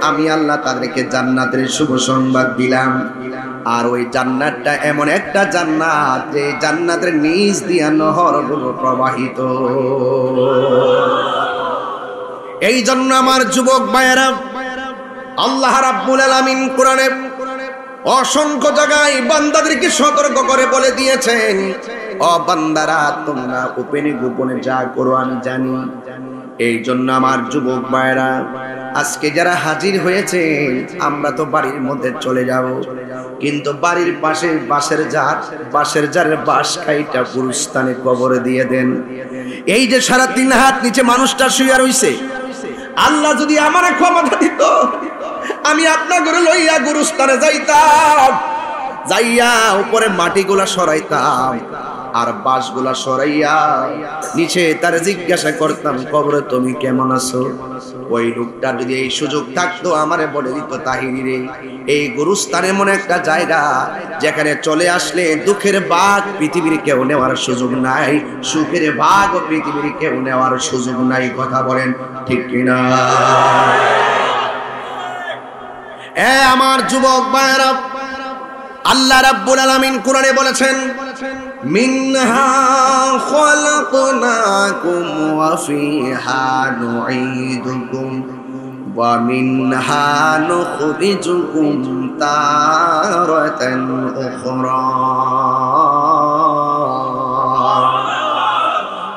আমি আল্লাহ তাদেরকে জান্নাতের শুভ সংবাদ দিলাম। আর ওই জান্নাতটা এমন একটা জান্নাত যে জান্নাতের নিচ দিয়া নহরগুলো প্রবাহিত। এই জন্য আমার যুবক ভাইয়েরা, আল্লাহ রাব্বুল আলামিন কোরআনে অসংখ্য জায়গায় বান্দাদেরকে সতর্ক করে বলে দিয়েছেন, ও বান্দারা তোমরা গোপনে গোপনে যা করো আমি জানি। এই জন্য আমার যুবক ভাইরা, আজকে যারা হাজির হয়েছে, আমরা তো বাড়ির মধ্যে চলে যাব, কিন্তু বাড়ির পাশে বাঁশের জারের বাঁশ কাইটা গুরুস্থানে কবরে দিয়ে দেন। এই যে 3.5 হাত নিচে মানুষটা শুয়ে রইছে, আল্লাহ যদি আমার ক্ষমতা দিত, আমি আপনার ঘরে লইয়া গুরুস্থানে যাইতাম, যাইয়া উপরে মাটিগুলা সরাইতাম আর বাঁশগুলা সরাইয়া নিচে তার জিজ্ঞাসা করতাম, কবরে তুমি কেমন আছো? ওই লোকটা যদি এই সুযোগ থাকতো আমারে বলে দিত, তাহিরি রে, এই গুরুস্থান এমন একটা জায়গা যেখানে চলে আসলে দুঃখের ভাগ পৃথিবীর কেউ নেওয়ার সুযোগ নাই, সুখের ভাগ পৃথিবীর কেউ নেওয়ার সুযোগ নাই। কথা বলেন ঠিক কিনা? আমার যুবক ভাইরা, আল্লাহ রাব্বুল আলামিন কোরআনে বলেছেন মিনহা খালাকনাকুম ওয়া ফিহা নুঈদুকুম ওয়া মিনহা নুখরিজুকুম তারাতান উখরা।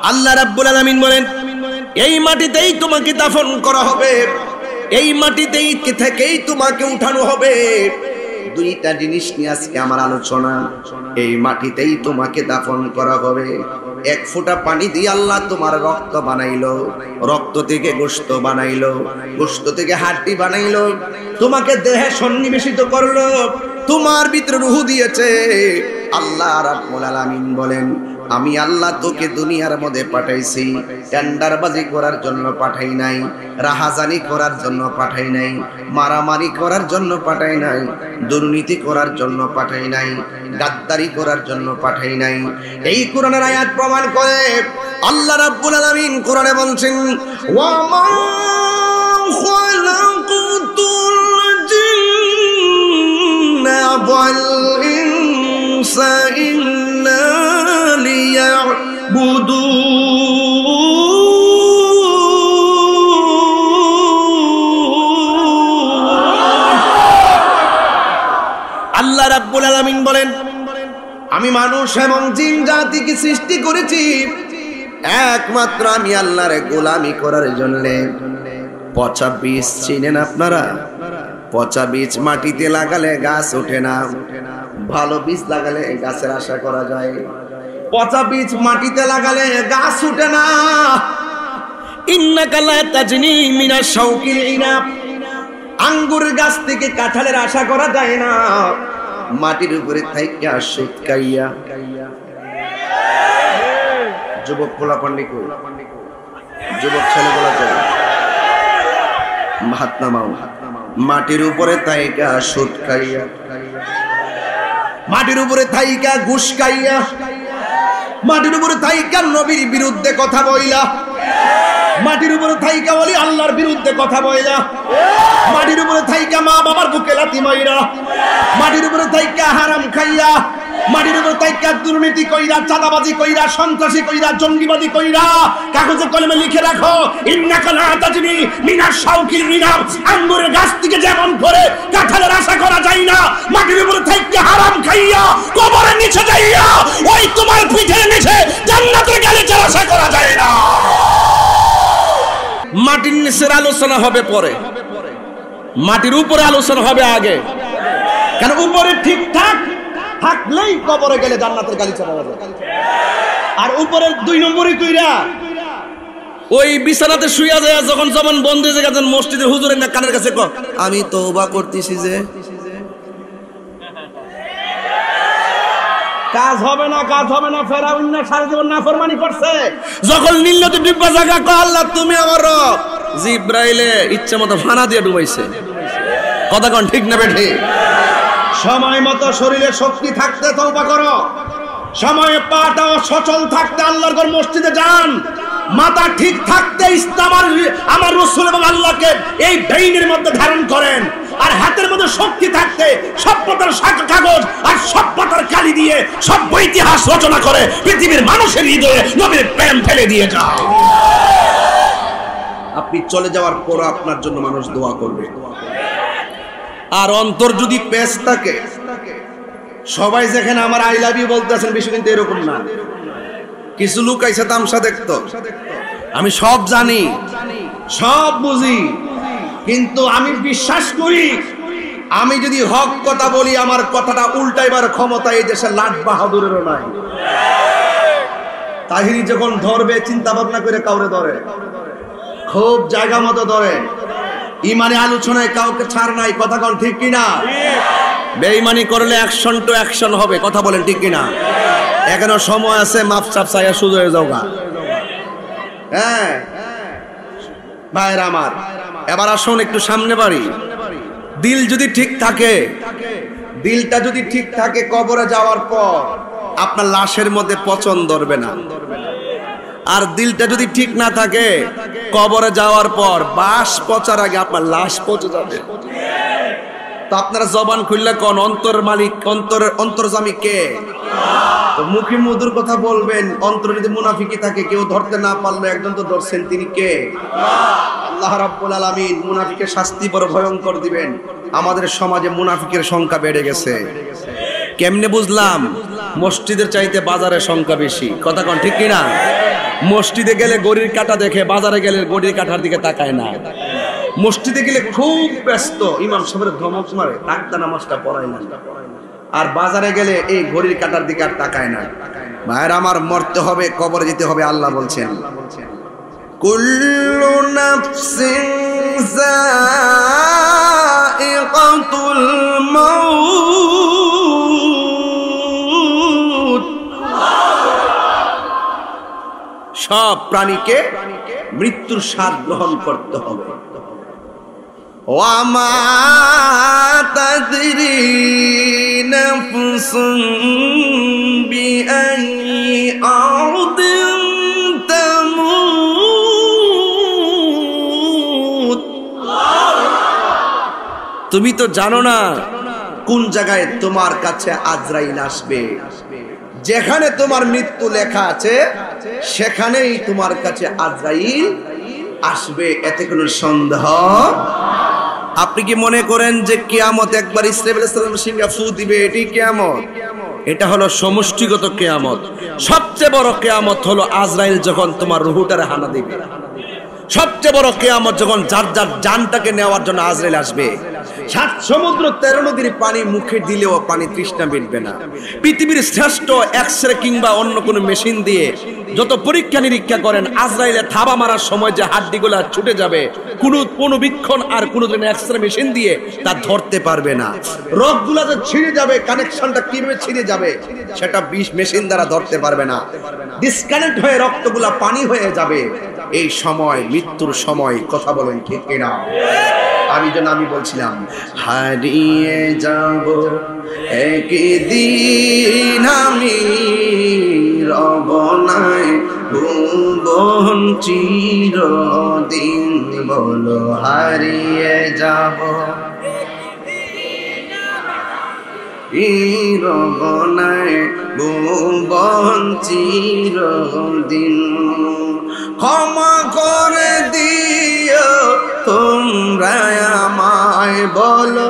আল্লাহ রাব্বুল আলামিন বলেন, এই মাটিতেই তোমাকে দাফন করা হবে, এই মাটিতেই থেকেই তোমাকে উঠানো হবে। দুইটা জিনিস নিয়ে আজকে আমার আলোচনা। এই মাটিতেই তোমাকে দাফন করা হবে। এক ফোঁটা পানি দিয়ে আল্লাহ তোমার রক্ত বানাইলো, রক্ত থেকে গোশত বানাইলো, গোশত থেকে হাড্ডি বানাইলো, তোমাকে দেহে সন্নিবেশিত করলো, তোমার ভিতরে রূহ দিয়েছে। আল্লাহ রাব্বুল আলামিন বলেন, আমি আল্লাহ তোকে দুনিয়ার মধ্যে পাঠাইছি, টেন্ডারবাজি করার জন্য পাঠাই নাই, রাহাজানি করার জন্য পাঠাই নাই, মারামারি করার জন্য পাঠাই নাই, দুর্নীতি করার জন্য পাঠাই নাই, গাদ্দারি করার জন্য পাঠাই নাই। এই কোরআনের আয়াত প্রমাণ করে আল্লাহ রাব্বুল আলামিন কোরআনে বলছেন, ওয়া মা খালাকুতুল জিন্না ওয়াল ইনসা ইল্লা আল্লাহ রাব্বুল আলামিন বলেন, আমি মানুষ এবং জিন জাতিকে সৃষ্টি করেছি একমাত্র আমি আল্লাহর গোলামি করার জন্য। পচা বীজ চিনেন আপনারা? পচা বীজ মাটিতে লাগালে গাছ ওঠে না, ভালো বীজ লাগালে গাছের আশা করা যায়। পচা বীজ মাটিতে লাগালে গাছ উঠে না। ইন্নাকা লা তাজনি মিনাশ শাওকিল ইনাব, আঙ্গুর গাছ থেকে কাঁঠালের আশা করা যায় না, মাটির উপরে থাইকা শুটকাইয়া। যুবক পোলা পান্ডি কো, যুবক ছেলেগুলা কো, হাত নামাও। মাটির উপরে থাইকা শুটকাইয়া, মাটির উপরে থাইকা ঘুষ খাইয়া, মাটির উপরে থাইকা নবীর বিরুদ্ধে কথা বইলা, মাটির উপরে থাইকা বলি আল্লাহর বিরুদ্ধে কথা বইলা, মাটির উপরে থাইকা মা বাবার বুকে লাথি মাইরা, মাটির উপরে থাইকা হারাম খাইয়া, মাটির উপরে থাইকা দুর্নীতি কইরা, চাঁদাবাজি কইরা, সন্ত্রাসী কইরা, জঙ্গিবাদী কইরা, কাগজে কলমে লিখে রাখো ইন্নাকা লা তাজনি মিনাশ শাউকিল মিনার। আঙ্গুরের গাছ থেকে যেমন করে কাঁঠালের আশা করা যায় না, মাটির উপরে থাইকা হারাম খাইয়া কবরের নিচে যাইয়া ওই তোমার পিঠের নিচে জান্নাতের গালিচার আশা করা যায় না। মাটির নিচের আলোচনা হবে পরে, মাটির উপরে আলোচনা হবে আগে। কারণ উপরে ঠিকঠাক থাকলেই কবরে গেলে জান্নাতের গালিচা পাওয়া যায়। আর উপরের 2 নম্বরই কইরা ওই বিছানাতে শুইয়া যায়, যখন জমান বন্ধ হয়ে যায়, যখন মসজিদের হুজুরের না কানের কাছে কয় আমি তওবা করতেছি, যে কাজ হবে না, কাজ হবে না। ফেরাউন না সারা জীবন নাফরমানি করছে, যখন নীলনদী ডিব্বা জায়গা কয় আল্লাহ তুমি আমার রব, জিব্রাইলে ইচ্ছা মতো ফানা দিয়ে ডুবাইছে। কথা কোন ঠিক না বেঠে? সময় মতো শরীরে শক্তি থাকতে তওবা করো, সময়ে পাটাও সচল থাকতে আল্লাহর ঘর মসজিদে যান, মাথা ঠিক থাকতে ইসলাম আমার রাসূল এবং আল্লাহকে এই ব্রেইনের মধ্যে ধারণ করেন, আর হাতের মধ্যে শক্তি থাকতে সভ্যতার কাগজ আর সভ্যতার কালি দিয়ে সভ্য ইতিহাস রচনা করে পৃথিবীর মানুষের হৃদয়ে নবীর প্রেম ফেলে দিয়ে যাও। আপনি চলে যাওয়ার পর আপনার জন্য মানুষ দোয়া করবে। আর অন্তর যদি পেশ থাকে, সবাই যেখানে আমার আই লাভ ইউ বলতেছেন, বিষয় কিন্তু এরকম না। কিছু লোক আইসা তামসা দেখতো, আমি সব জানি, সব বুঝি, কিন্তু আমি বিশ্বাস করি আমি যদি হক কথা বলি আমার কথাটা উল্টাইবার ক্ষমতা এই দেশে লাট বাহাদুরেরও নাই। তাহিরি যখন ধরবে চিন্তা ভাবনা করে কাউরে ধরে, খুব জায়গা মতো ধরে, ইমানে আলোচনায় কাউকে ছাড় নাই। কথা কোন ঠিক কিনা? বেঈমানি করলে অ্যাকশন টু অ্যাকশন হবে। কথা বলেন ঠিক কিনা? এখনো সময় আছে, মাপ চাপ চাইয়া সুযোগ হয়ে যাওগা। হ্যাঁ ভাইরা আমার, এবার আসুন একটু সামনে বাড়ি। দিল যদি ঠিক থাকে, দিলটা যদি ঠিক থাকে, কবরে যাওয়ার পর আপনার লাশের মধ্যে পচন ধরবে না। আর দিলটা যদি ঠিক না থাকে, কবরে যাওয়ার পর বাস পচার আগে আপনার লাশ পচে যাবে। তো আপনারা জবান খুললে কোন অন্তরের মালিক, অন্তর্জামী কে? তো মুখে মধুর কথা বলবেন, অন্তরে যদি মুনাফিকি থাকে, কেউ ধরতে না পারলে একজন তো ধরছেন, তিনি কে? আল্লাহ রাব্বুল আলামিন মুনাফিকের শাস্তি বড় ভয়ঙ্কর দিবেন। আমাদের সমাজে মুনাফিকের সংখ্যা বেড়ে গেছে। কেমনে বুঝলাম? মসজিদের চাইতে বাজারের সংখ্যা বেশি। কথা কোন ঠিক কিনা? মসজিদে গেলে গড়ির কাটা দেখে, বাজারে গেলে গড়ির কাটার দিকে তাকায় না। মসজিদে গেলে খুব ব্যস্ত, ইমাম সাহেবের ধমক মারে, ডাক্তার নামাজটা পড়ায় না। আর বাজারে গেলে এই ঘড়ির কাটার দিকে আর তাকায় না। ভাইরা আমার, মরতে হবে, কবরে যেতে হবে। আল্লাহ বলছেন কুল্লু নাফসিন যায়িকাতুল মাউত। সব প্রাণীকে মৃত্যুর স্বাদ গ্রহণ করতে হবে। ওয়া মা তাদরি নাফসুন বিআইয়ি আরদিন তামুত। তুমি তো জানো না কোন জায়গায় তোমার কাছে আজরাইল আসবে। যেখানে তোমার মৃত্যু লেখা আছে সেখানেই তোমার কাছে আজরাইল আসবে, এতে কোনো সন্দেহ। আপনি কি মনে করেন যে কিয়ামত একবার ইসরাঈল আলাইহিস সালাম সিংহা ফু দিবে, এটি কিয়ামত? এটা হলো সমষ্টিগত কিয়ামত। সবচেয়ে বড় কিয়ামত হলো আজরাইল যখন তোমার রূহটারে হানা দিবে। সবচেয়ে বড় কিয়ামত যখন যার যার জানটাকে নেওয়ার জন্য আজরাইল আসবে। 7 সমুদ্র 13 নদীর পানি মুখে দিলেও পানি তৃষ্ণা মিটবে না। পৃথিবীর শ্রেষ্ঠ এক্সরে কিংবা অন্য কোনো মেশিন দিয়ে যত পরীক্ষা নিরীক্ষা করেন, আজরাইলে থাবা মারার সময় যে হাড্ডিগুলা ছুটে যাবে, কোনো বিক্ষণ আর কোনো ধরনের এক্সরে মেশিন দিয়ে তা ধরতে পারবে না। রগগুলা যে ছিঁড়ে যাবে, কানেকশনটা কিভাবে ছিঁড়ে যাবে সেটা বিষ মেশিন দ্বারা ধরতে পারবে না। ডিসকানেক্ট হয়ে রক্তগুলা পানি হয়ে যাবে। এই সময় মৃত্যুর সময়, কথা বলেন ঠিক কিনা? আমি বলছিলাম হারিয়ে যাব একদিন আমি, রব নাই ভুবন চিরদিন, বলো হারিয়ে যাব রব নাই ভুবন চিরদিন। ক্ষমা করে দিও তোমরা আমায়, বলো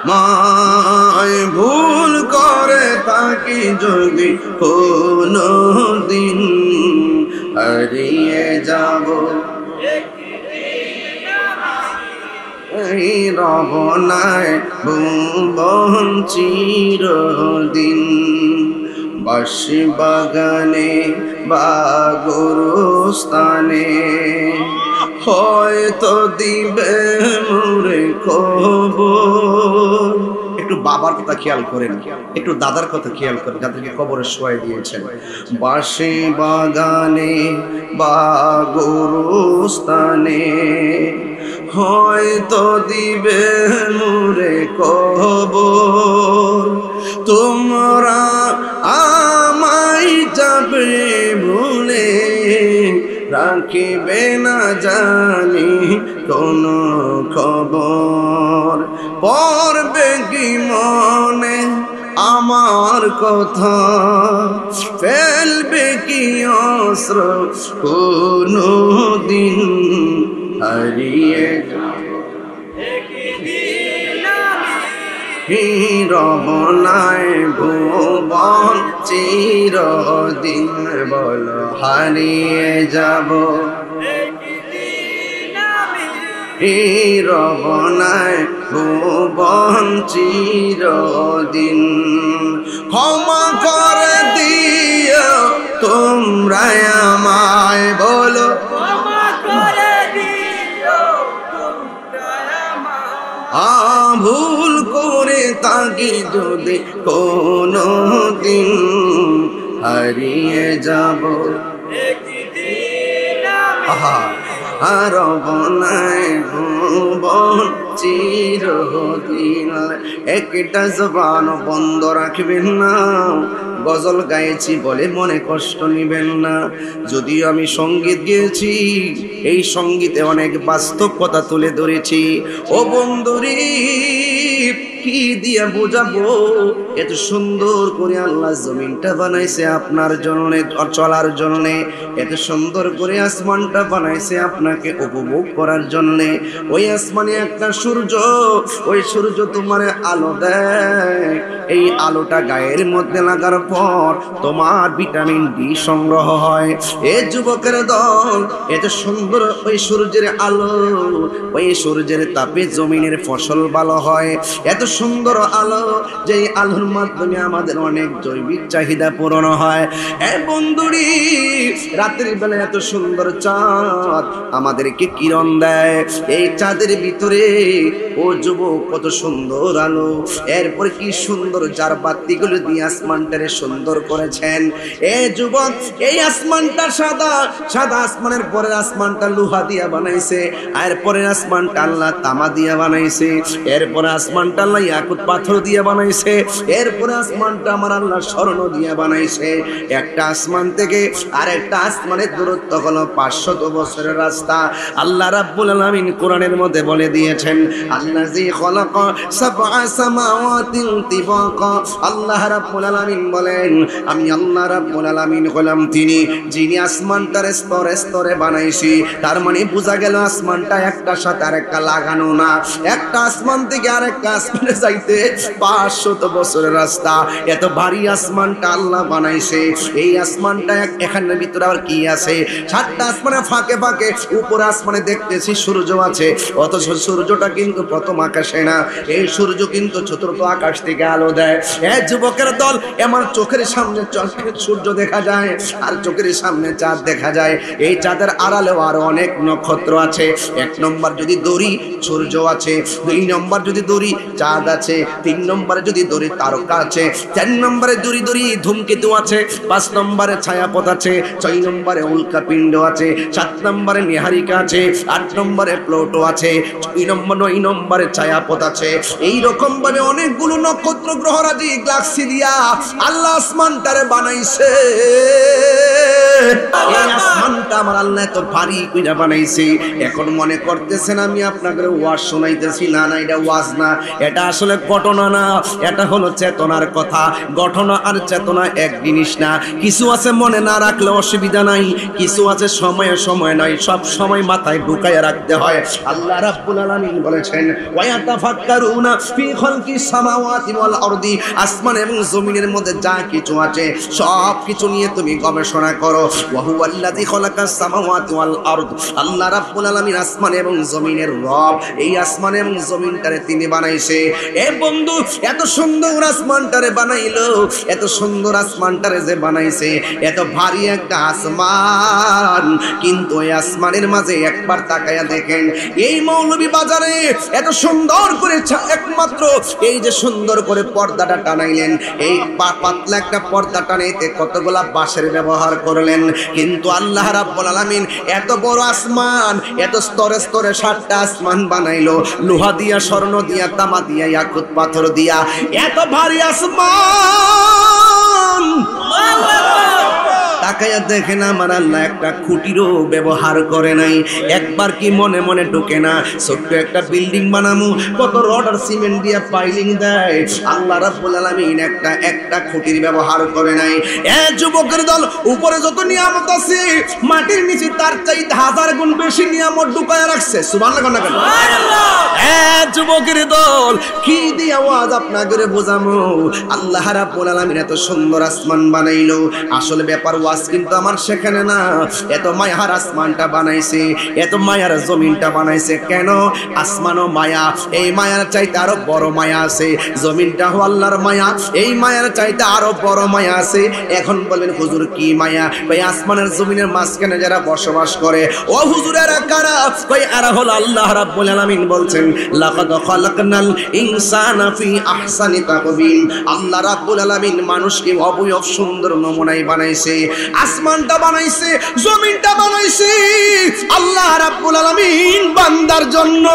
মায় ভুল করে থাকি যদি কোনো দিন, হারিয়ে যাব এই রব নাই ভুবন চিরদিন। বাঁশি বাগানে বা গোরস্থানে হয়তো দিবে মোরে খবর। একটু বাবার কথা খেয়াল করেন, একটু দাদার কথা খেয়াল করেন, যাদেরকে কবরে শোয়াই দিয়েছেন। বাঁশি বাগানে বা গোরস্থানে হয়তো দিবে মোরে খবর, তোমরা আমায় যাবে ভুলে, রাখিবে না জানি কোনো খবর। পড়বে কি মনে আমার কথা, ফেলবে কি অস্ত্র কোনো দিন, হারিয়ে রব নাই ভুবন চিরদিন, বলো হারিয়ে যাব রব নাই ভুবন চিরদিন। ক্ষমা করে দিও তোমরা আমায়, বলো ভুল করে থাকি যদি কোনো দিন, হারিয়ে যাব রব নাই ভুবন চিরদিন। একটা জবান বন্ধ রাখবেন না, গজল গাইছি বলে মনে কষ্ট নিবেন না। যদিও আমি সঙ্গীত গেয়েছি, এই সঙ্গীতে অনেক বাস্তব কথা তুলে ধরেছি। ও বন্ধুরি কি দিয়ে বোঝাবো, এত সুন্দর করে আল্লাহ জমিনটা বানাইছে আপনার জন্য, চলার জন্য। এত সুন্দর করে আসমানটা বানাইছে আপনাকে উপভোগ করার জন্য। ওই আসমানে একটা সূর্য, ওই সূর্য তোমার আলো দেয়। এই আলোটা গায়ের মধ্যে লাগার পর তোমার ভিটামিন ডি সংগ্রহ হয়। এ যুবকের দল, এত সুন্দর ওই সূর্যের আলো, ওই সূর্যের তাপে জমিনের ফসল ভালো হয়। এত সুন্দর আলো, যে আলোর মাধ্যমে আমাদের অনেক জৈবিক চাহিদা পূরণ হয়। এ বন্ধুরি রাতের বেলা এত সুন্দর চাঁদ আমাদেরকে কিরণ দেয়। এই চাঁদের ভিতরে ও যুবক কত সুন্দর আলো, এরপর কি সুন্দর যার বাতিগুলো দিয়ে আসমানটারে সুন্দর করেছেন। এ যুবক এই আসমানটা সাদা, সাদা আসমানের পরের আসমানটা লোহা দিয়া বানাইছে, এরপরের আসমানটা আল্লাহ তামা দিয়া বানাইছে, এরপরে আসমানটা আল্লাহ ইয়াকুত পাথর দিয়ে বানাইছে, এরপরে আসমানটা আমার আল্লাহ স্বর্ণ দিয়ে বানাইছে। একটা আসমান থেকে আরেকটা আসমানের দূরত্ব হলো 500 বছরের রাস্তা। আল্লাহ রাব্বুল আলামিন কোরআনের মধ্যে বলে দিয়েছেন, আল্লাযী খালাকা সাবআ সামাওয়াতিন তিবাকা। আল্লাহ রাব্বুল আলামিন বলেন, আমি আল্লাহ রাব্বুল আলামিন হলাম তিনি যিনি আসমানটার স্তরে স্তরে বানাইছি। তার মানে বোঝা গেল আসমানটা একটার সাথে আরেকটা লাগানো না, একটা আসমান থেকে আরেকটা আসমানের যাইতে 500 বছরের রাস্তা। এত ভারী আসমানটা আল্লাহ বানাইছে। এই আসমানটা এখানের ভিতরে আবার কি আছে? 7টা আসমানে ফাঁকে ফাঁকে উপর আসমানে দেখতেছি সূর্য আছে, অথচ সূর্যটা কিন্তু প্রথম আকাশে না। এই সূর্য কিন্তু চতুর্থ আকাশ থেকে আলো দেয়। যুবকের দল, আমার চোখের সামনে সূর্য দেখা যায় আর চোখের সামনে চাঁদ দেখা যায়। এই চাঁদের আড়ালেও আরো অনেক নক্ষত্র আছে। 1 নম্বর যদি দড়ি, সূর্য আছে। 2 নম্বর যদি দড়ি, চাঁদ আছে। 3 নম্বরে যদি দড়ি, তারকা আছে। 4 নম্বরে দড়ি ধূমকেতু আছে। 5 নম্বরে ছায়াপথ আছে। 6 নম্বরে উল্কাপিণ্ড আছে। 7 নম্বরে নিহারিকা আছে। 8 নম্বরে প্লুটো আছে। 9 নম্বরে ছায়াপথ আছে। এই রকম ভাবে অনেকগুলো নক্ষত্র, গ্রহরাজি, গ্যালাক্সি দিয়া আল্লাহ আসমানটারে বানাইছে। এই আসমানটা আমার আল্লাহ এত ভারী কইরা বানাইছে। এখন মনে করতেছেন আমি আপনাকে ওয়াজ শোনাইতেছি। না না, এটা ওয়াজ না, এটা আসলে ঘটনা না, এটা হলো চেতনার কথা। ঘটনা আর চেতনা এক জিনিস না। কিছু আছে মনে না রাখলে অসুবিধা নাই, কিছু আছে সময়ে সময় নাই, সব সময় মাথায় ঢুকাইয়া রাখতে হয়। আল্লাহ রাব্বুল আলামিন বলেছেন, ওয়া ইয়াতাফাক্কারুনা ফি খালকিস সামাওয়াতি ওয়াল আরদি, আসমান এবং জমিনের মধ্যে যা কিছু আছে সব কিছু নিয়ে তুমি গবেষণা করো। ওয়া হুয়াল্লাযী খালাকাস সামাওয়াতি ওয়াল আরদ, আল্লাহ রাব্বুল আলামিন আসমান এবং জমিনের রব। এই আসমান এবং জমিনটারে তিনি বানাইছে। এ বন্ধু, এত সুন্দর আসমানটারে বানাইলো, এত সুন্দর আসমানটারে যে বানাইছে, এত ভারী একটা আসমান, কিন্তু এই আসমানের মাঝে একবার তাকায়া দেখেন, এই মৌলভী বাজারে এত সুন্দর করে একমাত্র এই যে সুন্দর করে পর্দাটা টানাইলেন, এই পাতলা একটা পর্দা টানাইতে কতগুলা বাঁশের ব্যবহার করলেন। কিন্তু আল্লাহ রাব্বুল আলামিন এত বড় আসমান, এত স্তরে স্তরে 7টা আসমান বানাইলো, লোহা দিয়া, স্বর্ণ দিয়া, তামা দিয়া, ইয়াকুত পাথর দিয়া। এত ভারী আসমান, তাকায়া দেখেন আমার আল্লাহ একটা খুঁটিরও ব্যবহার করে নাই। একবার কি মনে মনে ঢোকে না, ছোট্ট একটা বিল্ডিং বানামু, কত রড আর সিমেন্ট দিয়ে পাইলিং দেয়, আল্লাহ রাব্বুল আলামিন একটা খুঁটির ব্যবহার করে নাই। যুবকের দল, উপরে যত নিয়ামত আছে মাটির নিচে তার চাইতে 1000 গুণ বেশি নিয়ামত ঢুকায়া রাখছে। সুবহানাল্লাহ না কেন? যুবকের দল, কি দিয়ে আওয়াজ আপনাদের বোঝামু? আল্লাহ রাব্বুল আলামিন এত সুন্দর আসমান বানাইলো। আসলে ব্যাপার ওয়াজ কিন্তু আমার সেখানে না। এত মায়ার আসমানটা বানাইছে, এত মায়ার জমিনটা বানাইছে কেন? আসমানও মায়া, এই মায়ার চাইতে আরো বড় মায়া আছে। জমিনটা হলো আল্লাহর মায়া, এই মায়ার চাইতে আরো বড় মায়া আছে। এখন বলেন হুজুর কি মায়া? ভাই, আসমানের জমিনের মাঝখানে যারা বসবাস করে, ও হুজুর এরা কারা? ভাই, এরা হলো আল্লাহ রাব্বুল আলামিন বলছেন, লাকাদ খালাকনাল ইনসানা ফি আহসানি তাকবীম। আল্লাহ রাব্বুল আলামিন মানুষকে অবয়ব সুন্দর নমুনায় বানাইছে। আসমানটা বানাইছে, জমিনটা বানাইছে আল্লাহ রাব্বুল আলামিন বান্দার জন্য।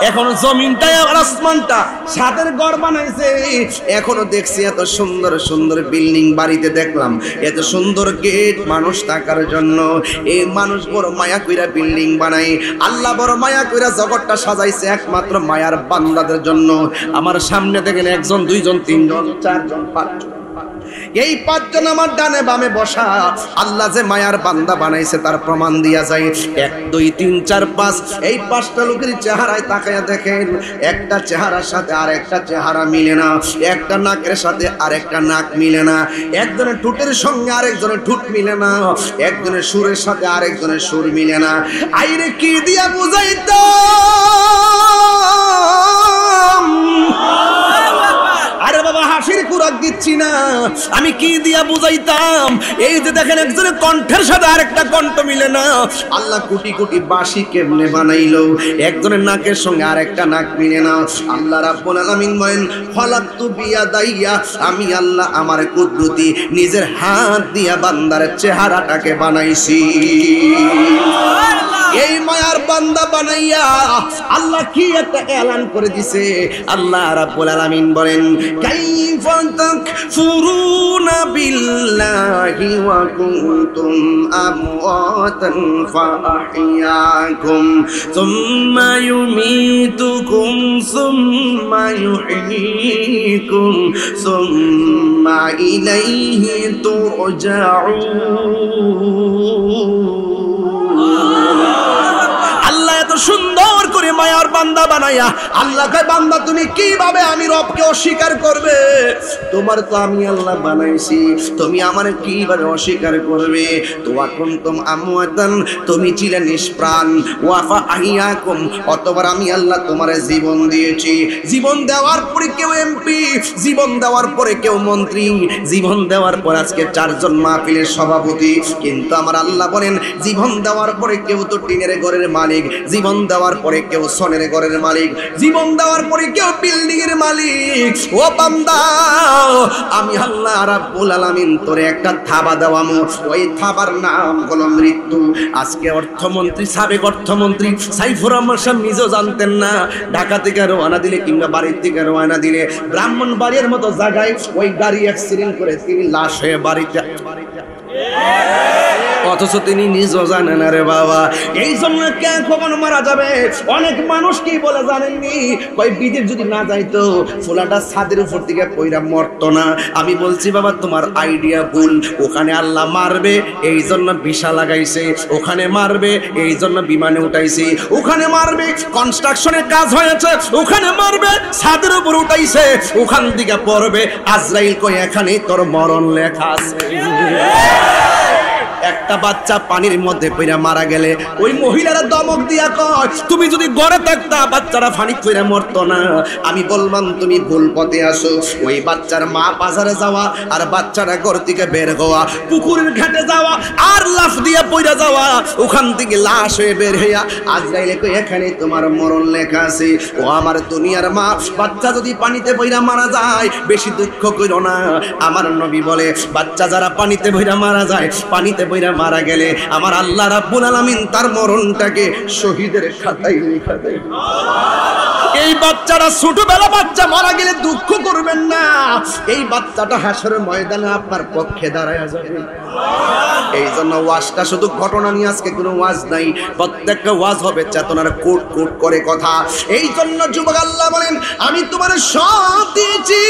এখন জমিনটা আর আসমানটা ছাদের ঘর বানাইছে। এখনো দেখছি এত সুন্দর সুন্দর বিল্ডিং, বাড়িতে দেখলাম এত সুন্দর গেট মানুষ থাকার জন্য। এই মানুষ বড় মায়া কইরা বিল্ডিং বানায়, আল্লাহ বড় মায়া কইরা জগৎটা সাজাইছে একমাত্র মায়ার বান্দাদের জন্য। আমার সামনে দেখেন 1 জন 2 জন 3 জন 4 জন 5 জন, এই 5 জন আমার ডানে বামে বসা। আল্লাহ যে মায়ার বান্দা বানাইছে তার প্রমাণ দিয়া যায়। 1 2 3 4 5, এই 5টা লোকের চেহারায় তাকায়া দেখেন, একটা চেহারার সাথে আর একটা চেহারা মিলে না, একটা নাকের সাথে আর একটা নাক মিলে না, একজনের ঠোঁটের সঙ্গে আরেকজনের ঠোঁট মিলে না, একজনের সুরের সাথে আরেকজনের সুর মিলে না। আইরে কি দিয়া বুঝাইতাম? আরে বাবা, হাসির কুরাক দিচ্ছি না, আমি কি দিয়া বুঝাইতাম? এই যে দেখেন, একজনের কণ্ঠের সাথে আরেকটা কণ্ঠ মিলে না। আল্লাহ কোটি কোটি বাঁশি কেমনে বানাইলো, একজনের নাকের সঙ্গে আরেকটা নাক মিলে না। আল্লাহ রাব্বুল আলামিন বলেন, খলাকতু বিয়াদাইয়া, আমি আল্লাহ আমার কুদরতি নিজের হাত দিয়া বান্দার চেহারাটাকে বানাইছি। এই মায়ার বান্দা বানাইয়া আল্লাহ কি একটা এলান করে দিছে। আল্লাহ রাব্বুল আলামিন বলেন, কাইফা তাকফুরুনা বিল্লাহি ওয়া কুনতুম আমওয়াতান ফাআহইয়াকুম সুম্মা ইউমীতুকুম সুম্মা ইউহয়ীকুম সুম্মা ইলাইহি তুরজাউন। আল্লাহ এত সুন্দর করে মায়া মায়ার বান্দা বানাইয়া আল্লাহ কয় বান্দা তুমি কিভাবে আমি রবকে অস্বীকার করবে? তোমার তো আমি আল্লাহ বানাইছি, তুমি আমার কিভাবে অস্বীকার করবে? তোয়া কুনতুম আমওয়াতান, তুমি ছিলে নিষ্প্রাণ, ওয়াফা আহিয়াকুম, অতবার আমি আল্লাহ তোমারে জীবন দিয়েছি। জীবন দেওয়ার পরে কেউ এমপি, জীবন দেওয়ার পরে কেউ মন্ত্রী, জীবন দেওয়ার পর আজকে 4 জন মাহফিলের সভাপতি। কিন্তু আমার আল্লাহ বলেন জীবন দেওয়ার পরে কেউ তো টিনের ঘরের মালিক, জীবন দেওয়ার পরে কেউ সোনের ঘরের মালিক, জীবন দেওয়ার পরে কেউ বিল্ডিং এর মালিক। ও বান্দা, আমি আল্লাহ রাব্বুল আলামিন তোরে একটা থাবা দেওয়ামু, ওই থাবার নাম হলো মৃত্যু। আজকে অর্থমন্ত্রী, সাবেক অর্থমন্ত্রী সাইফুর রহমান সাহেব নিজেও জানতেন না ঢাকা থেকে রওনা দিলে কিংবা বাড়ির থেকে রওনা দিলে ব্রাহ্মণবাড়িয়ার মতো জায়গায় ওই গাড়ি অ্যাক্সিডেন্ট করে তিনি লাশ হয়ে বাড়িতে, অথচ তিনি নিজেও জানেন না রে বাবা। এই জন্য কে কখন মারা যাবে? অনেক মানুষ কি বলে জানেননি, ওই বিদেশ যদি না যাইতো ফুলাটা ছাদের উপর থেকে পয়রা মরতো না। আমি বলছি বাবা তোমার আইডিয়া ভুল। ওখানে আল্লাহ মারবে এই জন্য ভিসা লাগাইছে, ওখানে মারবে এই জন্য বিমানে উঠাইছে, ওখানে মারবে কনস্ট্রাকশনের কাজ হয়েছে, ওখানে মারবে ছাদের উপর উঠাইছে, ওখান থেকে পড়বে আজরাইল কই এখানেই তোর মরণ লেখা আছে। একটা বাচ্চা পানির মধ্যে পইরা মারা গেলে ওই মহিলারা দমক দিয়া কয় তুমি যদি ঘরে থাকতা বাচ্চারা পানি পইরা মরতো না। আমি বললাম তুমি ভুল পথে আসো। ওই বাচ্চার মা বাজারে যাওয়া আর বাচ্চারা ঘর থেকে বের হওয়া, পুকুরের ঘাটে যাওয়া আর লাফ দিয়া পইরা যাওয়া, ওখান থেকে লাশ হয়ে বের হইয়া আজরাইলে কই এখানে তোমার মরণ লেখা আছে। ও আমার দুনিয়ার মা, বাচ্চা যদি পানিতে পইরা মারা যায় বেশি দুঃখ কইরো না। আমার নবী বলে বাচ্চা যারা পানিতে পইরা মারা যায়, পানিতে বইরা মারা গেলে আমার আল্লাহ রাব্বুল আলামিন তার মরণটাকে শহীদের খাতায় লেখা দেয়। এই বাচ্চাটা ছোটবেলা বাচ্চা মারা গেলে দুঃখ করবেন না, এই বাচ্চাটা হাসরের ময়দানে আপনার পক্ষে দাঁড়ায় যাবে। এই জন্য ওয়াজটা শুধু ঘটনা নিয়ে আজকে কোনো ওয়াজ নাই, প্রত্যেকটা ওয়াজ হবে চেতনার কোট কোট করে কথা। এই জন্য যুবক আল্লাহ বলেন আমি তোমার সব দিয়েছি,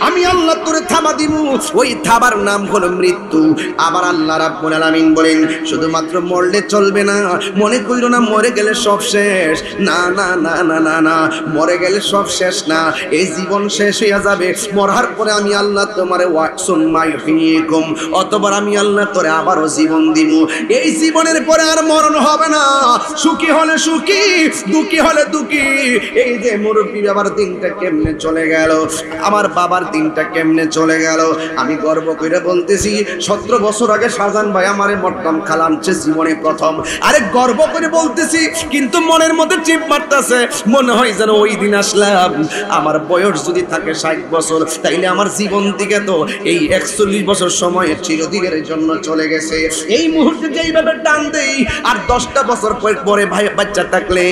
আমি আল্লাহ তোরে থাবা দিব, ওই থাবার নাম হলো মৃত্যু। আবার আল্লাহ রাব্বুল আলামিন বলেন শুধুমাত্র মরলে চলবে না, মনে কইরো না মরে গেলে সব শেষ। না না না না না না, মরে গেলে সব শেষ না, এই জীবন শেষ হয়ে যাবে। মরার পরে আমি আল্লাহ তোমারে ওয়াকসুম্মাই ফিকুম, অতবার আমি আল্লাহ তোরে আবারও জীবন দিব। এই জীবনের পরে আর মরণ হবে না। সুখী হলে সুখী, দুঃখী হলে দুঃখী। এই যে মুরব্বী বাবার দিনটা কেমনে চলে গেল, আমার বাবার দিনটা কেমনে চলে গেল। আমি গর্ব করে বলতেছি 17 বছর আগে শাহজাহান ভাই আমারে মট্টম খালামছে জীবনে প্রথম। আরে গর্ব করে বলতেছি, কিন্তু মনের মধ্যে চিপ মারতেছে, মনে হয় যেন ওই দিন আসলাম। আমার বয়স যদি থাকে 60 বছর, তাইলে আমার জীবন থেকে তো এই 41 বছর সময় চিরদিনের জন্য চলে গেছে। এই মুহূর্তে যেইভাবে টান দেই আর 10টা বছর পরে ভাই বাচ্চা থাকলে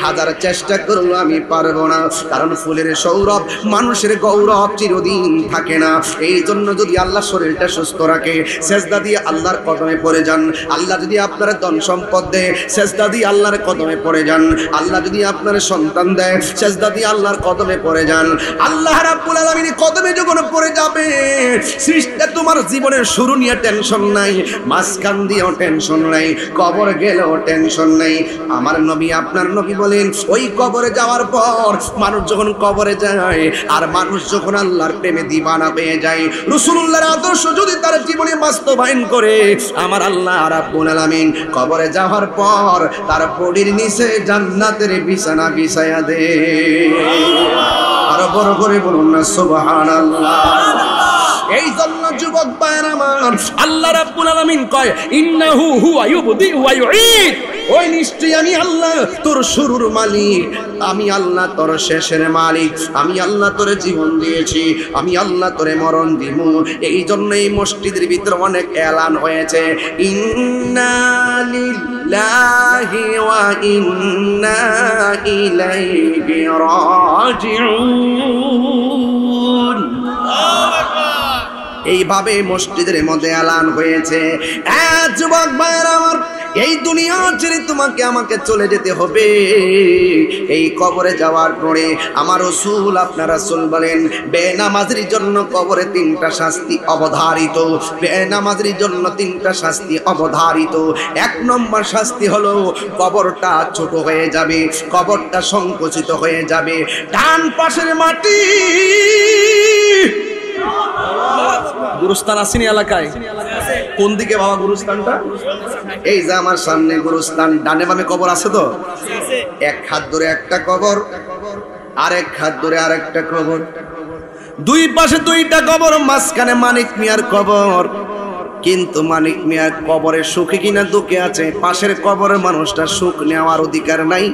হাজার চেষ্টা করলেও আমি পারবো না, কারণ ফুলের সৌরভ মানুষের গৌরব চিরদিন থাকে না। এই জন্য যদি আল্লাহ শরীরটা সুস্থ রাখে, সেজদা দিয়ে আল্লাহর কদমে পড়ে যান। আল্লাহ যদি আপনার ধন সম্পদ দেয়, সেজদা দিয়ে আল্লাহর কদমে পড়ে যান। আল্লাহ যদি আপনার সন্তান দেয়, সেজদা দিয়ে আল্লাহর কদমে পড়ে যান। আল্লাহ রাব্বুল আলামিনের কদমে যখন পড়ে যাবে, সৃষ্টি তোমার জীবনের শুরু নিয়ে টেনশন নাই, মাঝখান দিয়েও টেনশন নাই, কবর গেলেও টেনশন নাই। আমার নবী আপনার নবী বলেন ওই কবরে যাওয়ার পর মানুষ যখন কবরে যায় আর মানুষ যখন আল্লাহর প্রেমে দিবানা পেয়ে যায়, রাসূলুল্লাহর আদর্শ যদি তার জীবনে বাস্তবায়ন করে, আমার আল্লাহ রাব্বুল আলামিন কবরে যাওয়ার পর তার বডির নিচে জান্নাতের বিছানা বিছায়া দে। আরো বড় করে বলুন না সুবহানাল্লাহ। এই জন্য যুবক ভাইরা আমার, আল্লাহ রাব্বুল আলামিন কয় ইন্নাহু হুয়া ইউবদি ওয়া ইউঈদ, ওই নিশ্চয়ই আমি আল্লাহ তোর শুরুর মালিক, আমি আল্লাহ তোর শেষের মালিক, আমি আল্লাহ তোরে জীবন দিয়েছি, আমি আল্লাহ তোরে মরণ দিব। এই জন্য এই মসজিদের ভিতরে অনেক এলান হয়েছে ইন্না লিল্লাহি ওয়া ইন্না ইলাইহি রাজিউন। এইভাবে মসজিদের মধ্যে এলান হয়েছে। যুবক ভাইরা আমার, এই দুনিয়া ছেড়ে তোমাকে আমাকে চলে যেতে হবে। এই কবরে যাওয়ার পরে আমার রাসূল, আপনার রাসূল বলেন, বেনামাজির জন্য কবরে 3টা শাস্তি অবধারিত। বেনামাজির জন্য 3টা শাস্তি অবধারিত। 1 নম্বর শাস্তি হলো কবরটা ছোট হয়ে যাবে, কবরটা সংকুচিত হয়ে যাবে। ডান পাশের মাটি, গুরুস্থান আসেনি এলাকায়? কোন দিকে বাবা গুরুস্থানটা? এই যে আমার সামনে গুরুস্থান, ডানে বামে কবর আছে তো? এক হাত ধরে একটা কবর, আরেক হাত ধরে আরেকটা কবর, 2 পাশে 2টা কবর, মাঝখানে মানিক মিয়ার কবর। কিন্তু মানিক মিয়ার কবরে সুখে কিনা দুঃখে আছে? পাশের কবরের মানুষটা সুখ নেওয়ার অধিকার নাই,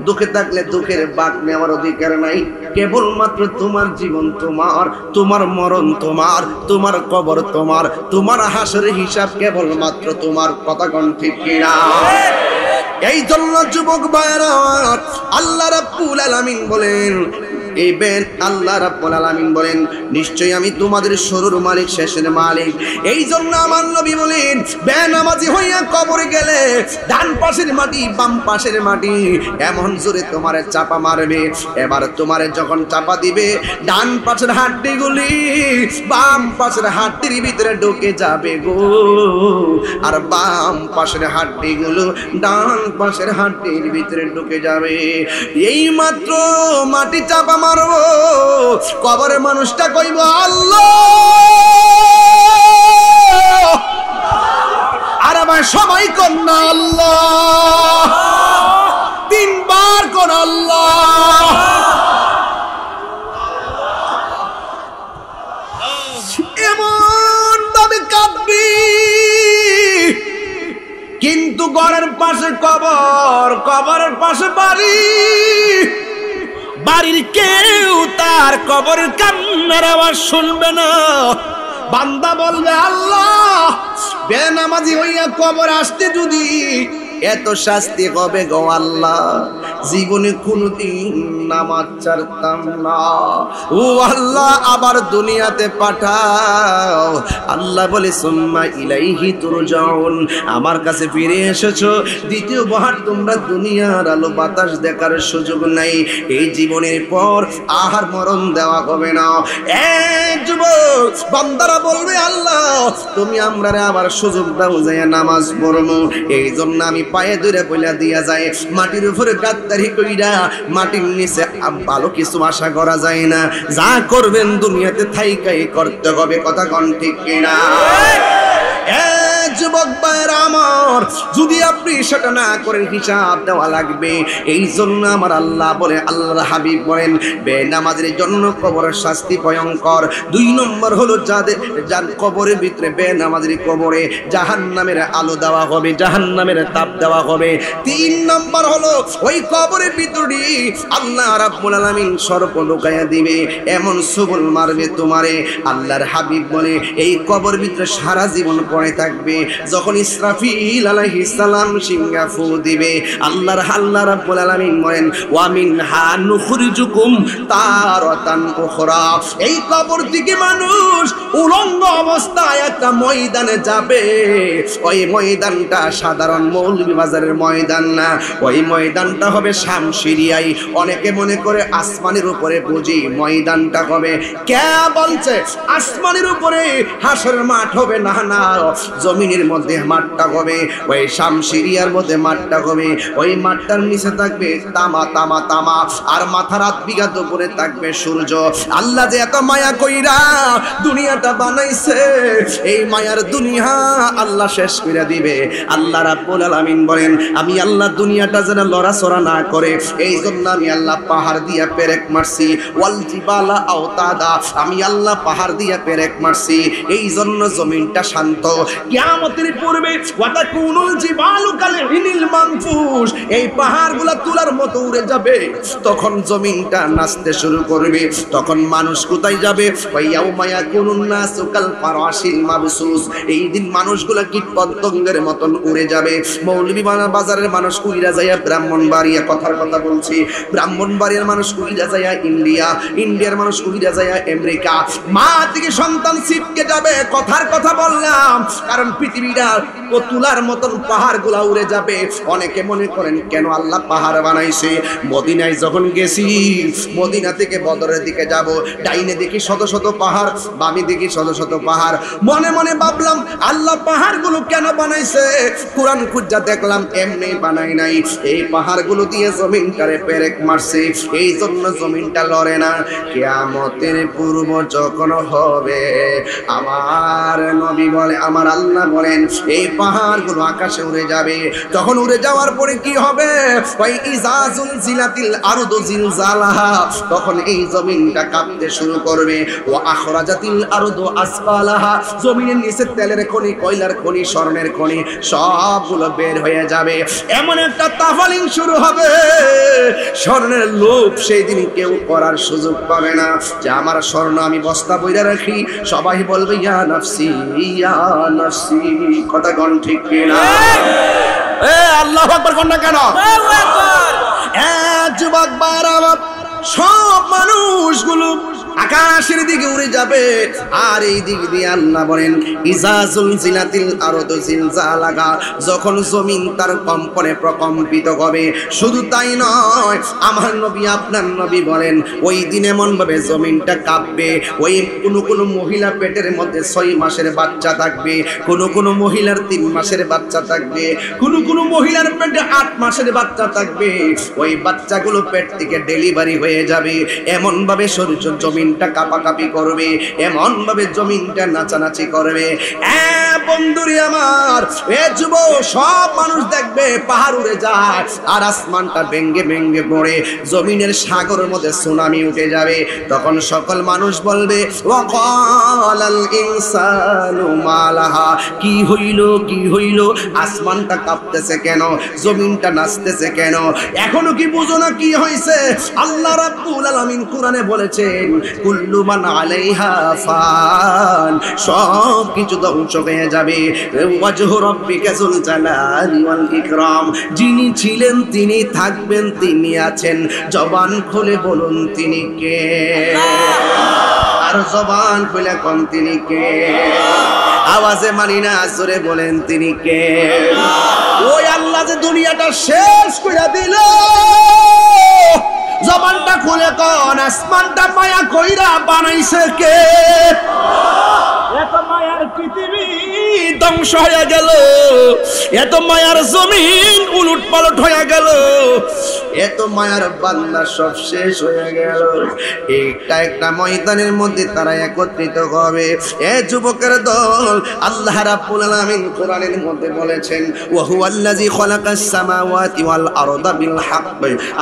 দুঃখে থাকলে দুঃখের ভাগ নেওয়ার অধিকার নাই। কেবলমাত্র তোমার জীবন তোমার, তোমার মরণ তোমার, তোমার কবর তোমার, তোমার হাসরের হিসাব কেবলমাত্র তোমার। কথা কোন ঠিক কিনা? এই জন্য যুবক ভাইরা, আল্লাহ রাব্বুল আলামিন বলেন, এই বেন আল্লাহ রাব্বুল আলামিন বলেন, নিশ্চয়ই আমি তোমাদের শুরুর মালিক, শেষের মালিক। এই জন্য আমার নবী বলেন, বেনামাজি হইয়া কবরে গেলে ডান পাশের মাটি, বাম পাশের মাটি এমন জোরে তোমারে চাপা মারবে। এবার তোমারে যখন চাপা দিবে, ডান পাশের হাড্ডিগুলি বাম পাশের হাড্ডির ভিতরে ঢুকে যাবে গো, আর বাম পাশের হাড্ডিগুলো ডান পাশের হাড্ডির ভিতরে ঢুকে যাবে। এই মাত্র মাটি চাপা মারবো, কবরের মানুষটা কইব আল্লাহ, আর আমার সবাই কন্যা আল্লাহ, 3 বার কোন আল্লাহ। এমন ভাবে কাঁদবি, কিন্তু ঘরের পাশে কবর, কবরের পাশে বাড়ি, বাড়ির কেউ তার কবরের কান্নার আওয়াজ শুনবে না। বান্দা বলবে আল্লাহ, বেনামাজি হইয়া কবর আসতে যদি এত শাস্তি হবে গো আল্লাহ, জীবনে কোনদিন নামাজ ছাড়তাম না। ও আল্লাহ, আবার দুনিয়াতে পাঠাও। আল্লাহ বলে সুম্মা ইলাইহি তুরজাউন, আমার কাছে ফিরে এসেছো, দ্বিতীয় বার তোমরা দুনিয়ার আলো বাতাস দেখার সুযোগ নাই। এই জীবনের পর আহার মরণ দেওয়া হবে না। এই যুবক বান্দারা বলবে আল্লাহ, তুমি আমরারে আবার সুযোগ দাও যায় নামাজ পড়বো। এই জন্য আমি পায়ে ধরে বইলা দিয়া যায়, মাটির উপরে গাদ্দারি কইরা মাটির নিচে ভালো কিছু আশা করা যায় না। যা করবেন দুনিয়াতে থাইকাই করতে হবে। কথা কোন ঠিক কিনা? যুবক ভাইরা আমার, যদি আপনি সেটা না করেন হিসাব দেওয়া লাগবে। এই জন্য আমার আল্লাহ বলে, আল্লাহর হাবিব বলেন, বেনামাজির জন্য কবরের শাস্তি ভয়ঙ্কর। 2 নম্বর হলো যার কবরের ভিতরে, বেনামাজির কবরে জাহান্নামের আলো দেওয়া হবে, জাহান্নামের তাপ দেওয়া হবে। 3 নম্বর হলো ওই কবরের ভিতরে আল্লাহ রাব্বুল আলামিন সর্প ঢুকাইয়া দিবে, এমন সবল মারবে তোমারে। আল্লাহর হাবিব বলে, এই কবর ভিতরে সারা জীবন পড়ে থাকবে। যখন ইসরাফিল আলাইহিস সালাম সিংহা ফু দিবে, আল্লাহ রাব্বুল আলামিন বলেন, ওয়া মিনহা নুখরিজুকুম তারাতান উখরা। এই কবর থেকে মানুষ উলঙ্গ অবস্থায় একটা ময়দানে যাবে। ওই ময়দানটা সাধারণ মৌলভীবাজারের ময়দান না, ওই ময়দানটা হবে শামশিরিয়ায়। অনেকে মনে করে আসমানের উপরে বুঝি ময়দানটা হবে। কে বলছে আসমানের উপরে হাসরের মাঠ হবে? না না, জমিনের মধ্যে মাঠটা হবে, ওই শামশিরিয়ার মধ্যে মাঠটা হবে। ওই মাঠটার নিচে থাকবে তামা তামা তামা, আর মাথার 8 বিঘা উপরে থাকবে সূর্য। আল্লাহ যে এত মায়া কইরা দুনিয়াটা বানাইছে, এই মায়ার দুনিয়া আল্লাহ শেষ করে দিবে। আল্লাহ রাব্বুল আলামিন বলেন, আমি আল্লাহ দুনিয়াটা যেন লড়াচড়া না করে, এই জন্য আমি আল্লাহ পাহাড় দিয়া পেরেক মারছি। ওয়াল জিবালা আওতাদা, আমি আল্লাহ পাহাড় দিয়া পেরেক মারছি, এই জন্য জমিনটা শান্ত। কিয়ামতের পূর্বে ওয়াতাকুনুল জিবালু কালহিনিল মানফুস, এই পাহাড়গুলো তুলার মতো উড়ে যাবে। তখন জমিনটা নাচতে শুরু করবে। তখন মানুষ কোথায় যাবে? ওয়াইয়াউমা ইয়াকুনুন নাসু কাল ফারাশিল মাবসুস, এই দিন মানুষগুলো কীটপতঙ্গের মতন উড়ে যাবে। মৌলভীবাজারের মানুষ কুইরা যাইয়া ব্রাহ্মণবাড়িয়া, কথার কথা বলছি, ব্রাহ্মণবাড়িয়ার মানুষ কুইরা যাইয়া ইন্ডিয়া, ইন্ডিয়ার মানুষ কুইরা যাইয়া আমেরিকা। মা থেকে সন্তান ছিটকে যাবে, কথার কথা বললাম, কারণ পৃথিবীটা তুলার মতন পাহাড়গুলা উড়ে যাবে। অনেকে মনে করেন কেন আল্লাহ পাহাড় বানাইছে? মদিনায় যখন গেছি, মদিনা থেকে বদরের দিকে যাব, ডাইনে দেখি শত শত পাহাড়, বামে দেখি শত শত পাহাড়। মনে মনে ভাবলাম আল্লাহ পাহাড়গুলো কেন বানাইছে? কোরআন খুঁজা দেখলাম এমনি বানাই নাই, এই পাহাড়গুলো দিয়ে জমিনটারে পেরেক মারছে, এই জন্য জমিনটা লড়ে না। কিয়ামতের পূর্ব যখন হবে, আমার নবী বলে, আমার আল্লাহ বলেন, এই পাহাড়গুলো আকাশে উড়ে যাবে। তখন উড়ে যাওয়ার পরে কি হবে? ওই ইজাজুল জিলাতিল আরদু জিলজালাহা, তখন এই জমিনটা কাঁপতে শুরু করবে। ও আখরাজাতিল আরদু আসফালাহা, জমিনের নিচে তেলের খনি, কয়লার খনি, স্বর্ণের খনি সবগুলো বের হয়ে যাবে। এমন একটা তাফালিং শুরু হবে, স্বর্ণের লোভ সেই দিন কেউ করার সুযোগ পাবে না। যে আমার স্বর্ণ আমি বস্তা বইরা রাখি, সবাই বলবে ইয়া নাফসি ইয়া নাফসি। কথা কোন ঠিক কিনা? আল্লাহু আকবার কোন না কেন? আল্লাহু আকবার। যুবক ভাইরা, সব মানুষগুলো আকাশের দিকে উড়ে যাবে, আর এই দিক দিয়ে আল্লাহ বলেন ইজাজুল জিলাতিল আরদু জিলজালাহা, যখন জমিন তার কম্পনে প্রকম্পিত হবে। শুধু তাই নয়, আমার নবী আপনার নবী বলেন ওই দিন এমন ভাবে জমিনটা কাঁপবে, ওই কোন মহিলা পেটের মধ্যে 6 মাসের বাচ্চা থাকবে, কোন মহিলার 3 মাসের বাচ্চা থাকবে, কোন মহিলার পেটে 8 মাসের বাচ্চা থাকবে। ওই বাচ্চাগুলো পেট থেকে ডেলিভারি হয়ে যাবে। এমন ভাবে সূর্য জমিনটা কাঁপাকাঁপি করবে, এমন ভাবে জমিনটা নাচানাচি করবে। বন্ধুরে আমার, এ যুব, সব মানুষ দেখবে পাহাড় উড়ে যায়, আর আসমানটা ভেঙ্গে ভেঙ্গে পড়ে জমিনের সাগরের মধ্যে সুনামি উঠে যাবে। তখন সকল মানুষ বলবে ওয়াকালাল ইনসানু মালাহা, কি হইল কি হইল? আসমানটা কাঁপতেছে কেন? জমিনটা নাচতেছে কেন? এখনো কি বুঝো না কি হয়েছে? আল্লাহ রাব্বুল আলামিন কোরআনে বলেছেন কুল্লু মান আলাইহা ফান, সব কিছু ধ্বংস হয়ে যাবে। ওয়াজহু রাব্বিকা যুল জালালি ওয়াল ইকরাম, যিনি ছিলেন তিনি থাকবেন, তিনি আছেন। জবান খুলে বলুন তিনি কে? আর জবান খুলে কোন তিনি কে? আওয়াজে মানি না, জোরে বলেন তিনি কে? ওই আল্লাহ যে দুনিয়াটা শেষ করে দিল, জবানটা খুলে কোন? আসমানটা মায়া কইরা বানাইছে কে? এত মায়ার পৃথিবী ধ্বংস হয়ে গেল, এত মায়ার জমিন উলট পালট হয়ে গেল, এত মায়ার বান্দা সব শেষ হয়ে গেল। একটা ময়দানের মধ্যে তারা একত্রিত হবে। এ যুবকের দল, আল্লাহ রাব্বুল আলামিন কোরআনের মধ্যে বলেছেন ওয়া হুয়াল্লাযী খালাকাস সামাওয়াতি ওয়াল আরদা বিল হক,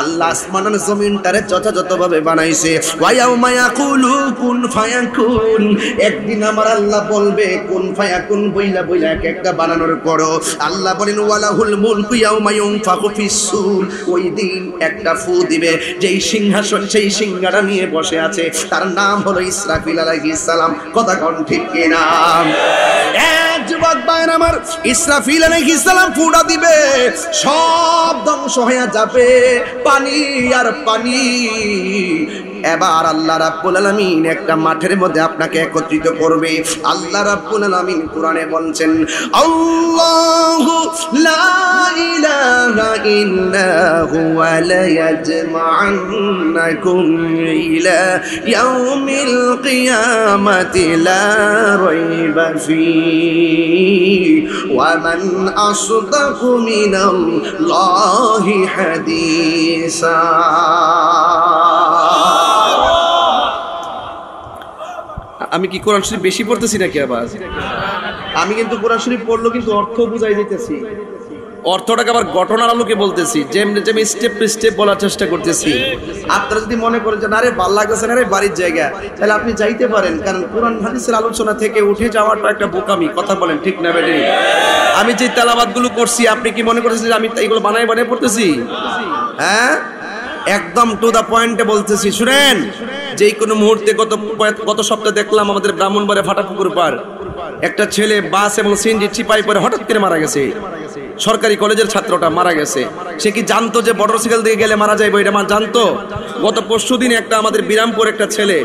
আল্লাহ আসমান আর জমিনটারে যথাযথভাবে বানাইছে। ওয়া ইয়াউমা ইয়াকুলু কুন ফায়াকুন, একদিন আমার আল্লাহ বলবে কুন ফায়াকুন, বইলা বইলা একটা বানানোর পরও আল্লাহ বলেন ওয়ালাহুল মুলকু ইয়াউমা ইউনফাকু ফিস-সূর, ওই দিন একটা ফু দিবে, যেই সিংহাসন সেই সিংহাটা নিয়ে বসে আছে তার নাম হলো ইসরাফিল আলাইহিস সালাম। কথা কোন ঠিক কিনা? যুবক ভাইরা আমার, ইসরাফিল আলাইহিস সালাম ফুটা দিবে, সব ধ্বংস হয়ে যাবে, পানি আর পানি। এবার আল্লাহ রাব্বুল আলামিন একটা মাঠের মধ্যে আপনাকে একত্রিত করবে। আল্লাহ রাব্বুল আলামিন কোরআনে বলছেন আল্লাহু লা ইলাহা ইল্লা হুয়া লা ইয়াজমা'আন্নাকুম ইলা ইয়াউমিল কিয়ামাতি লা রাইবা ফীহি ওয়া মান আসদাকু মিনাল্লাহি হাদিসা। আমি কি কোরআন শরীফ বেশি পড়তেছি নাকি? আবার আমি কিন্তু কোরআন শরীফ পড়লো কিন্তু অর্থ বুঝাই দিতেছি, অর্থটাকে আবার ঘটনার আলোকে বলতেছি, যেমনি স্টেপ টু স্টেপ বলার চেষ্টা করতেছি। আপনারা যদি মনে করেন যে আরে ভালো লাগতেছে না রে বাড়ির জায়গা, তাহলে আপনি যাইতে পারেন, কারণ কোরআন হাদিসের আলোচনা থেকে উঠে যাওয়াটা একটা বোকামি। কথা বলেন ঠিক না বেটি? আমি যে তেলাওয়াতগুলো করছি, আপনি কি মনে করতেছেন যে আমি এইগুলো বানাই বানাই পড়তেছি? হ্যাঁ, একদম টু দা পয়েন্টে বলতেছি। শুনেন, যেই কোনো মুহূর্তে গত সপ্তাহে দেখলাম আমাদের ব্রাহ্মণবাড়িয়া ফাটাপুকুর পার একটা ছেলে বাস এবং সিএনজি চিপাই পরে হঠাৎ করে মারা গেছে। সরকারি কলেজের ছাত্রটা মারা গেছে। সে কি জানতো যে মোটরসাইকেল দিয়ে গেলে মারা যাইবো? এটা জানতো? গত পরশুদিন একটা আমাদের বিরামপুর একটা ছেলে,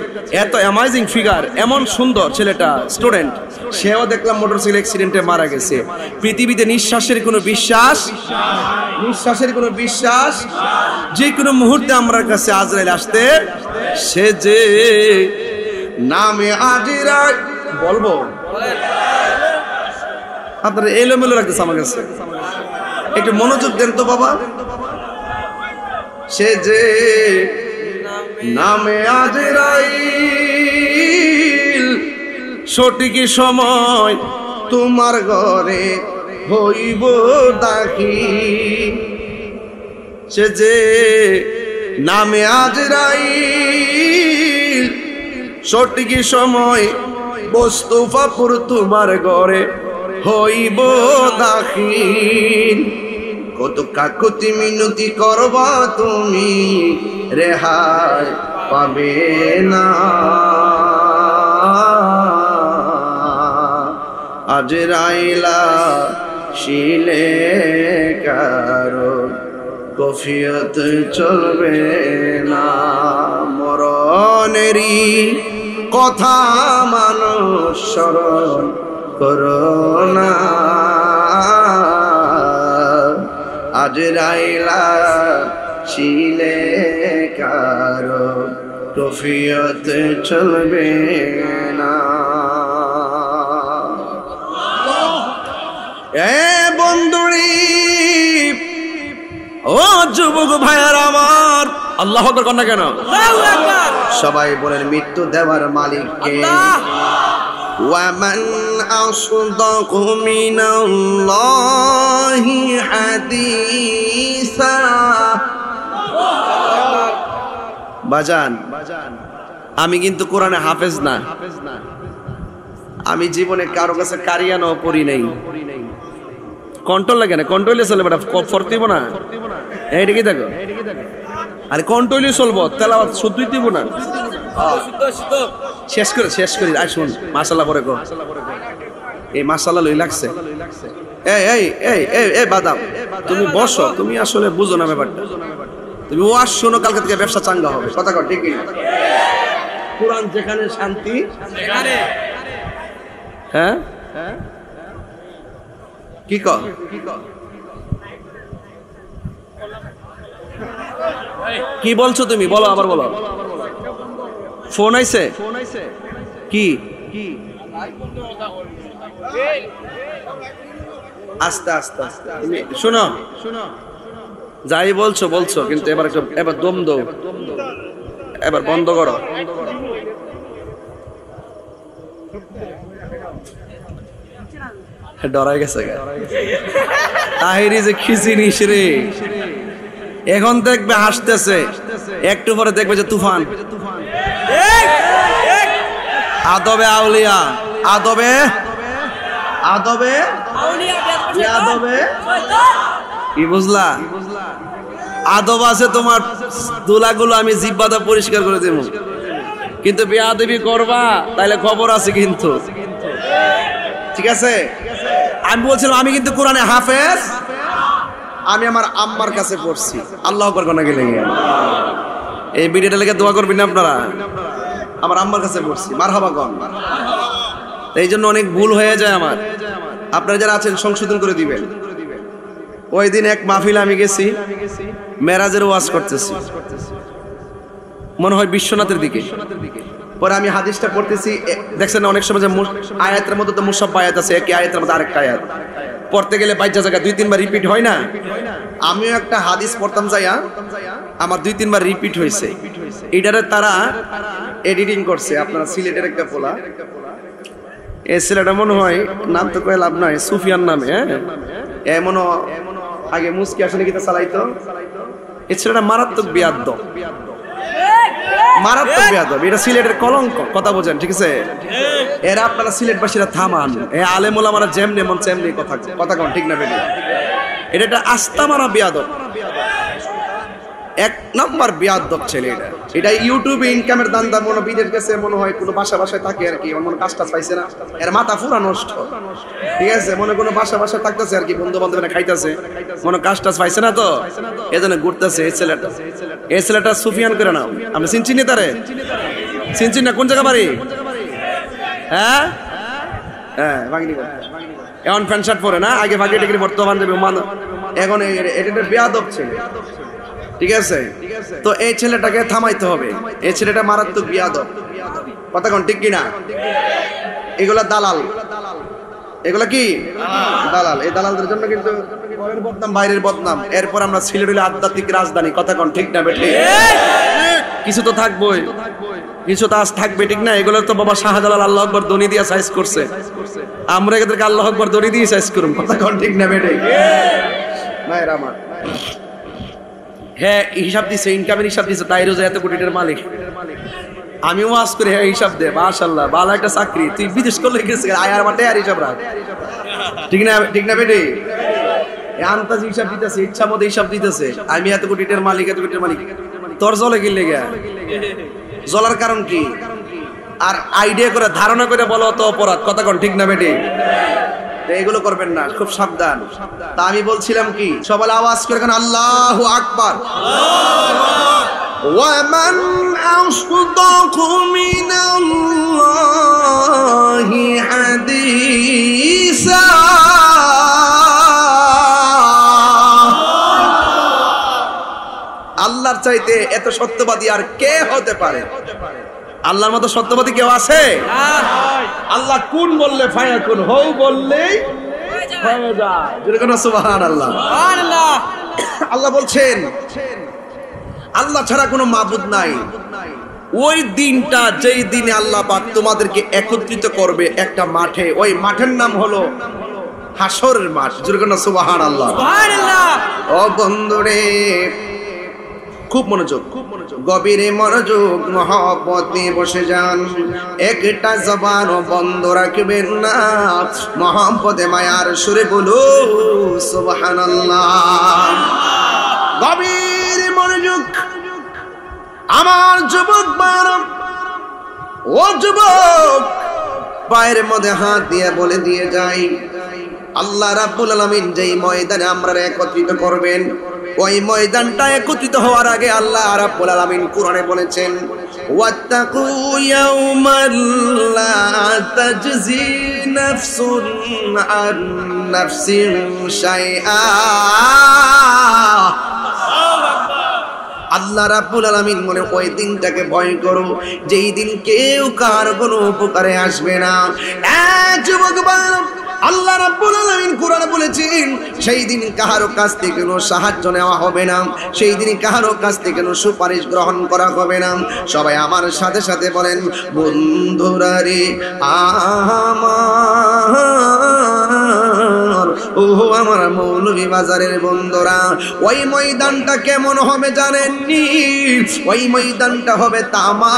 এত অ্যামাজিং ফিগার, এমন সুন্দর ছেলেটা, স্টুডেন্ট, সেও দেখলাম মোটরসাইকেল অ্যাক্সিডেন্টে মারা গেছে। পৃথিবীতে নিঃশ্বাসের কোনো বিশ্বাস, যে কোনো মুহূর্তে আমার কাছে আজরাইল আসতে, সে যে নামে আজিরাই বলবো, আপনারা এলোমেলো রাখতেছে আমার কাছে, একটু মনোযোগ দেন তো বাবা। সে যে নামে আজরাইল সঠিক সময় তোমার ঘরে হইব দাখিল। সে যে নামে আজরাইল সঠিক সময় মোস্তফাপুর তোমার ঘরে হইব দাখিল। কত কাকুতি মিনতি করবা তুমি, রেহাই পাবে না। আজরাইলা শিলে কারো কফিয়ত চলবে না। মরণেরই কথা মানুষ স্মরণ করো না। আজরাইলা শিলে কারো কফিয়ত চলবে না। এ বন্ধুরি, ও যুবক ভাইয়ার আমার, আল্লাহু আকবার কর না কেন? সবাই বলেন মৃত্যু দেওয়ার মালিক কে? ওয়ামান আসদাকু মিনাল্লাহি হাদিসা। বাজান, আমি কিন্তু কোরআনে হাফেজ না, আমি জীবনে কারো কাছে কারিয়ানো পড়ি নাই। কন্ট্রোল লাগে না, কন্ট্রোলে চলে বেটা, ফরতিব না, এইটা কি দেখো, আরে কন্ট্রোলে চলবো, তেলাওয়াত শুদ্ধই দিব না। শেষ করি আর শুন, মাশাআল্লাহ পরে কো, এই মাশাআল্লাহ লই লাগছে। এই এই এই এই এই বাদাম, তুমি বসো, তুমি আসলে বুঝো না ব্যাপারটা। তুমি ওয়াজ শোনো, কালকে থেকে ব্যবসা চাঙ্গা হবে। কথা কর, ঠিক কি? কোরআন যেখানে শান্তি সেখানে, হ্যাঁ কি কর, কি বলছো তুমি? বলো, আবার বলো। ফোন আইছে কি? আস্তে আস্তে শোনো, যাই বলছো বলছো, কিন্তু এবার দম দো, এবার বন্ধ করো। ডরাই গেছে তাহিরি যে কি জিনিস রে, এখন দেখবে হাসতেছে, একটু পরে দেখবে যে তুফান। আদবে আউলিয়া, আদবে আদবে আদবে কি বুঝলা? আদব আছে তোমার, দুলাগুলো আমি জিব্বাটা পরিষ্কার করে দেব, কিন্তু বেয়াদবি করবা তাইলে খবর আছে কিন্তু, ঠিক আছে? আমি বলছিলাম আমি কিন্তু কোরআনে হাফেজ, আমি আমার আম্মার কাছে পড়ছি। আল্লাহ আকবার কোনা গেলে এই ভিডিওটা লেগে দোয়া করবেন না আপনারা? আমার আম্মার কাছে পড়ছি, মারহাবা কোন। এই জন্য অনেক ভুল হয়ে যায় আমার, আপনারা যারা আছেন সংশোধন করে দিবেন। ওই দিন এক মাহফিলে আমি গেছি, মেরাজের ওয়াজ করতেছি, মনে হয় বিশ্বনাথের দিকে। পরে আমি হাদিসটা পড়তেছি, দেখছেন অনেক সময় যে আয়াতের মধ্যে তো মুসাফ আয়াত আছে, একই আয়াতের মধ্যে আরেকটা আয়াত পড়তে গেলে বাইজা জায়গা 2-3 বার রিপিট হয় না? আমিও একটা হাদিস পড়তাম যাইয়া, আমার 2-3 বার রিপিট হয়েছে। এটারে তারা এডিটিং করছে, আপনারা সিলেটের একটা পোলা, এই ছেলেটা মনে হয়, নাম তো কয়ে লাভ নাই, সুফিয়ান নামে, হ্যাঁ, এমন আগে মুস্কি আসলে কিতা চালাইতো। এই ছেলেটা মারাত্মক বেয়াদব, মারাত্মক বেয়াদব, এটা সিলেটের কলঙ্ক। কথা বোঝেন, ঠিক আছে? এরা আপনারা সিলেটবাসীরা থামান, এ আলেম ওলামারা যেমনি মন তেমনি কথা কোন, ঠিক না বেটি? এটা একটা আস্তা মারা বেয়াদব। এক নম্বর বিয়াদব ছেলে এটা। এটা ইউটিউবে ইনকামের দান্দা, মনে বিদেশ গেছে, মনে হয় কোনো বাসায় থাকে আর কি, মনে কাজ টাজ পাইছে না, এর মাথা পুরা নষ্ট। ঠিক আছে, মনে কোনো বাসায় থাকতেছে আর কি, বন্ধু বান্ধব খাইতেছে, মনে কাজ টাজ পাইছে না, তো এজন্য ঘুরতেছে। এই ছেলেটা সুফিয়ান করে নাও, আপনি চিনচিনি তারে? চিনচিন না? কোন জায়গা বাড়ি? হ্যাঁ হ্যাঁ, ভাগনি এখন প্যান্ট শার্ট পরে না, আগে ভাগি টেগরি বর্তমান দেবে এখন এটা বেয়াদব ছেলে। ঠিক আছে, তো এই ছেলেটাকে থামাইতে হবে। এই ছেলেটা মারাত্মক বিয়াদব, কথা কোন ঠিক কিনা? এগুলা দালাল, এগুলা কি দালাল। এই দালালদের জন্য কিন্তু ঘরের বদনাম, বাইরের বদনাম। এরপর আমরা সিলেট হইলে আধ্যাত্মিক রাজধানী, কথা কোন ঠিক না বেঠে? কিছু তো থাকবোই, কিছু তো আজ থাকবে, ঠিক না? এগুলো তো বাবা শাহজালাল আল্লাহ আকবার দনি দিয়ে সাইজ করছে, আমরা এদেরকে আল্লাহ আকবার দনি দিয়ে সাইজ করুন, কথা কোন ঠিক না বেঠে? মায়ের আমার, হ্যাঁ হিসাব দিছে, ইনকামের হিসাব দিছে, তাই রোজা এত কোটি টাকার মালিক। আমিও ওয়াজ করি, হ্যাঁ হিসাব দে, মাশাআল্লাহ ভালো একটা চাকরি, তুই বিদেশ করলে গেছিস আয়ার মাঠে আর হিসাব রাখ, ঠিক না? ঠিক না বেটে? আন্তাজ হিসাব দিতেছে, ইচ্ছা মতো হিসাব দিতেছে, আমি এত কোটি টাকার মালিক, এত কোটি টাকার মালিক। তোর জলে গিলে গা, জ্বলার কারণ কি? আর আইডিয়া করে ধারণা করে বলো তো অপরাধ, কথা কোন ঠিক না বেটে? এগুলো করবেন না, খুব সাবধান। তা আমি বলছিলাম কি, সবাই আওয়াজ করে কেন আল্লাহু আকবার। ওয়ামান আসদাকু মিনাল্লাহি হাদিসা, আল্লাহর চাইতে এত সত্যবাদী আর কে হতে পারে? আল্লাহর মতো সত্যবাদী কেউ আছে? আল্লাহ কোন বললে ফায়াকুন, হও বললেই হয়ে যায়, যেরকম সুবহানাল্লাহ। আল্লাহ বলছেন আল্লাহ ছাড়া কোনো মাবুদ নাই। ওই দিনটা, যেই দিনে আল্লাহ পাক তোমাদেরকে একত্রিত করবে একটা মাঠে, ওই মাঠের নাম হলো হাসরের মাঠ, যেরকম সুবহানাল্লাহ। ও বন্ধুরে, খুব মনোযোগ, গভীরে মনোযোগ, মহব্বত নিয়ে বসে যান। একটা জবান বন্ধ রাখবেন না, মহব্বতে মায়ার সুরে বলো সুবহানাল্লাহ। গভীর মনোযোগ আমার যুবক ভাইরা, ও যুবক, পায়ের মধ্যে হাত দিয়ে বলে দিয়ে যাই, আল্লাহ রাব্বুল আলামিন যেই ময়দানে আমরা একত্রিত করবেন, ওই ময়দানটা একত্রিত হওয়ার আগে আল্লাহ রাব্বুল আলামিন কোরআনে বলেছেন, ওয়াত্তাকু ইয়াওমান লা তাজজি নাফসুন আন নাফসিন শাইআ। আল্লাহ রাব্বুল আলামিন বলে ওই দিনটাকে ভয় করো, যেই দিন কেউ কার কোনো উপকারে আসবে না। যুবক ভাইরা, আল্লাহ রাব্বুল আলামিন কোরআনে বলেছেন, সেই দিন কারো কাছ থেকে কোনো সাহায্য নেওয়া হবে না, সেই দিন কারো কাছ থেকে কোনো সুপারিশ গ্রহণ করা হবে না। সবাই আমার সাথে সাথে বলেন, বন্ধুরা রে আমার, ও আমার মৌলভী বাজারের বন্ধুরা, ওই ময়দানটা কেমন হবে জানেননি? ওই ময়দানটা হবে তামা,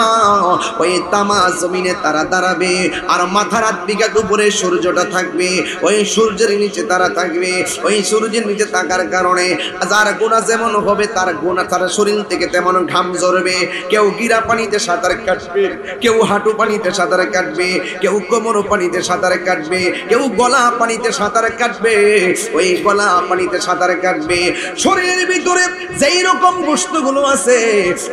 ওই তামা জমিনে তারা দাঁড়াবে, আর মাথার হাত বিঘাত উপরে সূর্যটা থাকবে, ওই সূর্যের নিচে তারা থাকবে। ওই সূর্যের নিচে থাকার কারণে যার গুনাহ যেমন হবে, তার গুনাহ তার শরীর থেকে তেমন ঘাম ঝরবে। কেউ গিরা পানিতে সাঁতার কাটবে, কেউ হাঁটু পানিতে সাঁতার কাটবে, কেউ কোমর পানিতে সাঁতার কাটবে, কেউ গলা পানিতে সাঁতার কাটবে। ওই গলা পানিতে সাঁতার কাটবে, শরীরের ভিতরে যেই রকম গোশতগুলো আছে,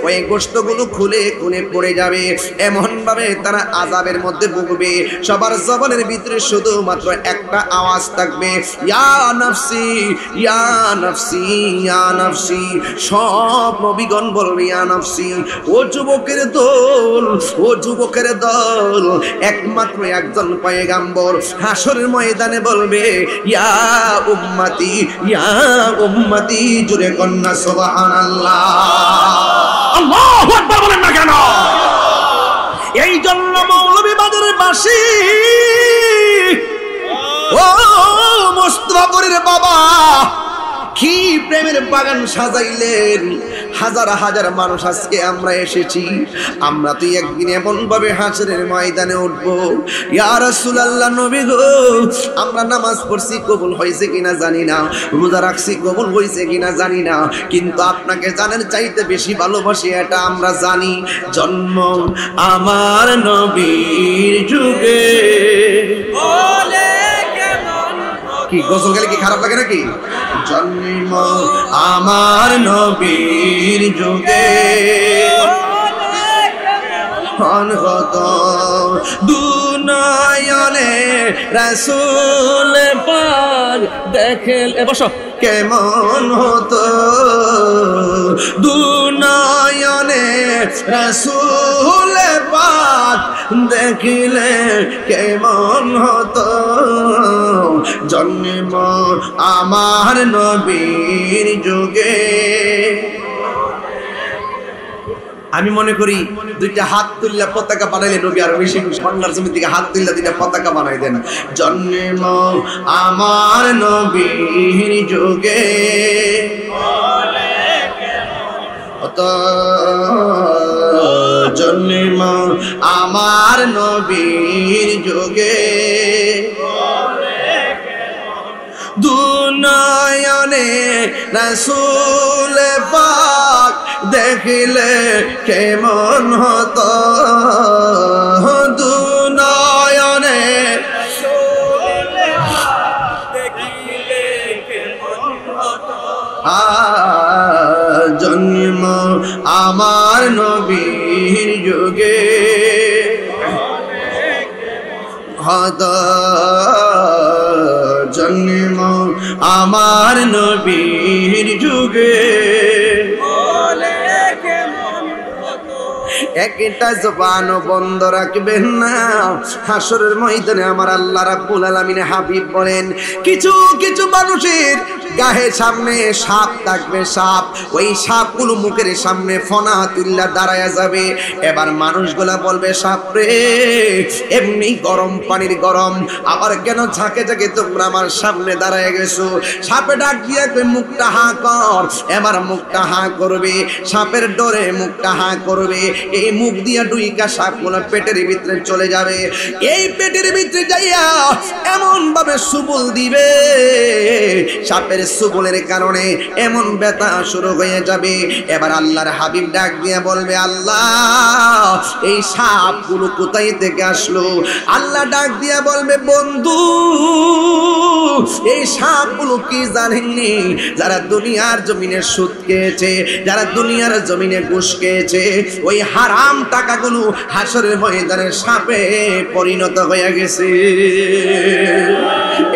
ওই গোশতগুলো খুলে খুলে পড়ে যাবে। এমন ভাবে তারা আযাবের মধ্যে ভুগবে। সবার জবানের ভিতরে শুধুমাত্র একটা আওয়াজ থাকবে, ইয়া নাফসি ইয়া নাফসি ইয়া নাফসি। সব নবীগণ বলবে ইয়া নাফসি। ও যুবকের দল, ও যুবকের দল, একমাত্র একজন পয়গাম্বর হাসরের ময়দানে বলবে, ইয়া উম্মতি ইয়া উম্মতি। জুরে কন্যা সুবহানাল্লাহ, আল্লাহু আকবার বলেন না কেন? এই জন্য মৌলভী বাজারের বাসী, ও মুস্তাফাপুরের বাবা, কি প্রেমের বাগান সাজাইলেন। হাজার হাজার মানুষ আজকে আমরা এসেছি, আমরা তো একদিন এমন ভাবে হাসরের ময়দানে উঠবো, ইয়া রাসূলুল্লাহ নবী গো, আমরা নামাজ পড়ছি কবুল হয়েছে কিনা জানি না, রোজা রাখছি কবুল হয়েছে কিনা জানি না, কিন্তু আপনাকে জানার চাইতে বেশি ভালোবাসি এটা আমরা জানি। জন্ম আমার নবীর যুগে, কি গজল গেলে কি খারাপ লাগে নাকি? জন্ম আমার নবীর যুগে অনগত দুনয়নে রাসূল পাক দেখেন, বসো, কেমন হতো দুনয়নে রাসূল পাক দেখিলে কেমন হতো, জন্ম আমার নবীর যুগে। আমি মনে করি দুইটা হাত তুললে পতাকা বানাইলে নবী আরো বেশি খুশি। বাংলার জমি থেকে হাত তুললে দুইটা পতাকা বানাই দেন, জন্ম আমার নবীর যুগে জন্ম আমার নবীর যুগে দুনয়নে রাসূল পাক দেখিলে কেমন হতো, দুনয়নে দেখিলে কেমন হতো, জন্ম আমার নবীর যুগে হতো, জন্ম আমার নবীর যুগে। একটা জবান বন্ধ রাখবেন না, হাসরের ময়দানে আমার আল্লাহ রাব্বুল আলামিন হাবিব বলেন, কিছু কিছু মানুষের গায়ে সামনে সাপ থাকবে, সাপ, ওই সাপগুলো মুখের সামনে ফনা তুল্লা দাঁড়ায়া যাবে। এবার মানুষগুলা বলবে, সাপ রে, এমনি গরম পানির গরম, আবার কেন ঝাঁকে ঝাঁকে তোমরা আমার সামনে দাঁড়ায় গেছো? সাপে ডাক দিয়ে মুখটা হা কর, এবার মুখটা হা করবে, সাপের ডরে মুখটা হা করবে, এই মুখ দিয়ে ডুইকা সাপগুলো পেটের ভিতরে চলে যাবে, এই পেটের ভিতরে যাইয়া এমন ভাবে সুবল দিবে, সাপের সুবলের কারণে এমন ব্যথা শুরু হয়ে যাবে। এবার আল্লাহর হাবিব ডাক দিয়ে বলবে, আল্লাহ এই সাপগুলো কোথায় থেকে আসলো? আল্লাহ ডাক দিয়ে বলবে, বন্ধু এই সাপগুলো কি জানেননি? যারা দুনিয়ার জমিনে সুদ খেয়েছে, যারা দুনিয়ার জমিনে ঘুষ খেয়েছে, ওই হারাম টাকাগুলো হাসরের ময়দানে সাপে পরিণত হয়ে গেছে।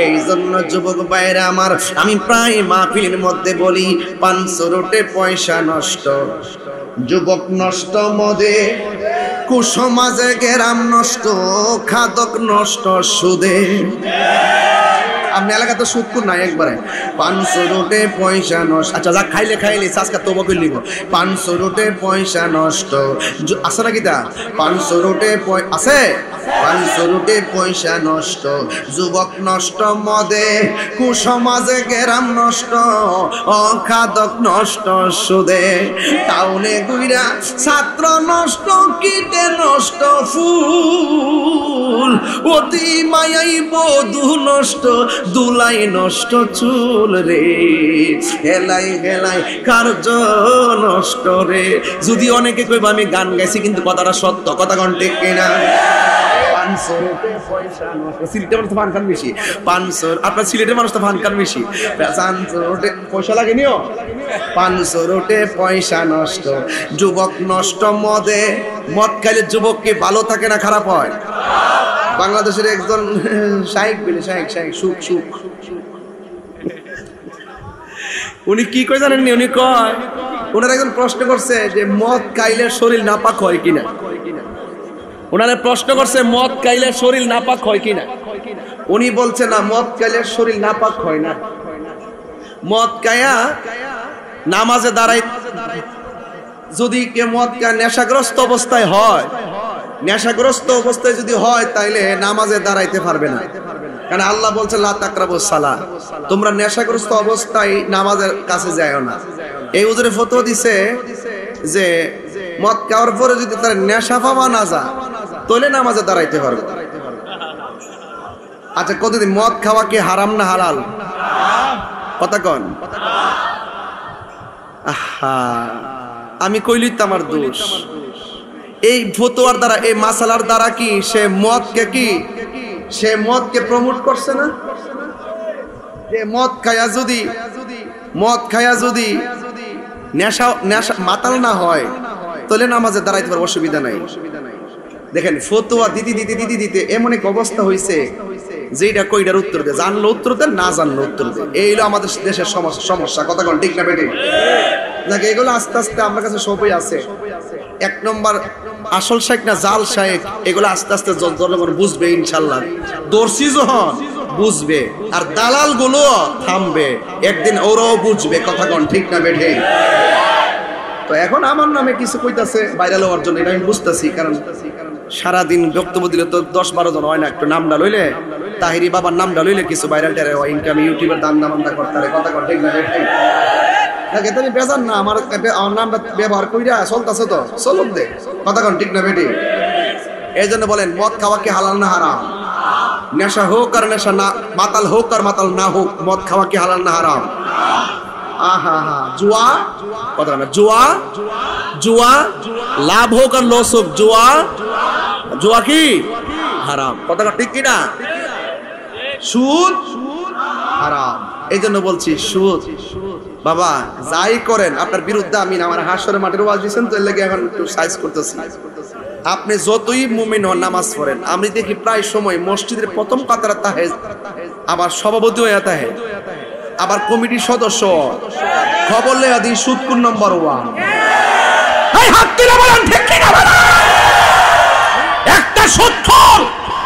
এই জন্য যুবক ভাইরা আমার, আমি প্রায় মাহফিলের মধ্যে বলি, 500 রোটে পয়সা নষ্ট, যুবক নষ্ট মদে, কুসমাজে গেরাম নষ্ট, খাদক নষ্ট সুদে। আপনি এলাকা তো সুদ নাই একবারে। 500 রোটে পয়সা নষ্ট, আচ্ছা যা খাইলে খাইলে আজকে তবা করে নিব। 500 রোটে পয়সা নষ্ট আছে নাকি? তা 500 রোটে আছে, 500 রোটে পয়সা নষ্ট, যুবক নষ্ট মদে, কুসমাজে গেরাম নষ্ট, অখাদক নষ্ট সুদে, টাউনে গুইরা ছাত্র নষ্ট, কীটে নষ্ট ফুল, অতি মায়াই বধূ নষ্ট, দুলাই নষ্ট চুল রে, হেলাই হেলাই কার্য নষ্ট রে। যদি অনেকে কইবা আমি গান গাইছি, কিন্তু কথাটা সত্য, কথা কোন ঠিক কিনা? 500 রোটে পয়সা নষ্ট, সিলেটের মানুষ তো ফান খান বেশি, 500, আপনার সিলেটের মানুষ তো ফান খান বেশি, 500 রোটে পয়সা লাগে নিও, 500 রোটে পয়সা নষ্ট, যুবক নষ্ট মদে, মদ খাইলে যুবক কি ভালো থাকে না খারাপ হয়? বাংলাদেশের একজন শাইখ বলে, শাইখ সুখ সুখ, উনি কি কয় জানেননি? উনি কয়, ওনার একজন প্রশ্ন করছে যে মদ খাইলে শরীর নাপাক হয় কিনা। ওনারা প্রশ্ন করছে মদ খাইলে শরীর নাপাক হয় কিনা। উনি বলছে না, মদ খাইলে শরীর নাপাক হয় না। মদ খায়া নামাজে দাঁড়াই, যদি কে মদ খায় নেশাগ্রস্ত অবস্থায় হয়, নেশাগ্রস্ত অবস্থায় যদি হয়, তাইলে নামাজে দাঁড়াইতে পারবে না। কারণ আল্লাহ বলছে লা তাকরাবুস সালাহ, তোমরা নেশাগ্রস্ত অবস্থায় নামাজের কাছে যাও না। এই হুজুরে ফতোয়া দিছে যে মদ খাওয়ার পরে যদি তার নেশা পাওয়া না যায় তাহলে নামাজে দাঁড়াইতে পারবে। আচ্ছা কতদিন মদ খাওয়া কি হারাম না হালাল? কথা কন। আহা আমি কইলি তো আমার দোষ। এই ফতোয়ার দ্বারা এই মাসালার দ্বারা কি সে মদকে প্রমোট করছে না? যে মদ খায়া যদি নেশা মাতাল না হয় তাহলে নামাজে দাঁড়াইতে পারবে, অসুবিধা নাই। দেখেন ফতোয়া দিতে এমন এক অবস্থা হয়েছে যেটা কইটার উত্তর দেয়, জানলো উত্তর দেয়, না জানলো উত্তর দেয়। এই হলো আমাদের দেশের সমস্যা। কথা কোন ঠিক না বেঠিক? নাকি এগুলো আস্তে আস্তে আমার কাছে সবই আছে। এক নম্বর আসল শেখ না জাল শেখ, এগুলো আস্তে আস্তে জনগণ বুঝবে ইনশাল্লাহ। দর্শি যখন বুঝবে আর দালাল গুলো থামবে, একদিন ওরাও বুঝবে। কথা কোন ঠিক না বেঠিক? তো এখন আমার নামে কিছু কইতাছে ভাইরাল হওয়ার জন্য, এটা আমি বুঝতেছি। কারণ সারাদিন বক্তব্য দিলে তো 10-12 জন হয় না, একটু নামটা লইলে তাহিরি বাবার নামটা লইলে কিছু ভাইরাল টেরে হয়, ইনকাম ইউটিউবের দান্দা করতে পারে। কথা কোন ঠিক না বেঠিক? নাকি তুমি বেজান না আমার নামটা ব্যবহার কইরা চলতেছে তো চলুক দে। কথা কোন ঠিক না বেঠিক? এই জন্য বলেন মদ খাওয়া কি হালাল না হারাম? নেশা হোক আর নেশা না, মাতাল হোক আর মাতাল না হোক, মদ খাওয়া কি হালাল না হারাম? আহা হা জুয়া, কথা না জুয়া লাভ হোক আর লস হোক, জুয়া কি হারাম? কথা ঠিক কি না? সুদ হারাম। এই জন্য বলছি সুদ বাবা যাই করেন আপনার বিরুদ্ধে আমি আমার হাসরের মাঠের ওয়াজ দিয়েছেন তো, এর লাগে এখন একটু সাইজ করতেছি। আপনি যতই মুমিন হন নামাজ পড়েন, আমি দেখি প্রায় সময় মসজিদের প্রথম কাতারে তাহেজ, আবার সভাপতি হয়ে তাহেজ, আবার কমিটির সদস্য, খবর লেয়া দিই সুদকুর নম্বর 1। একটা সুদখোর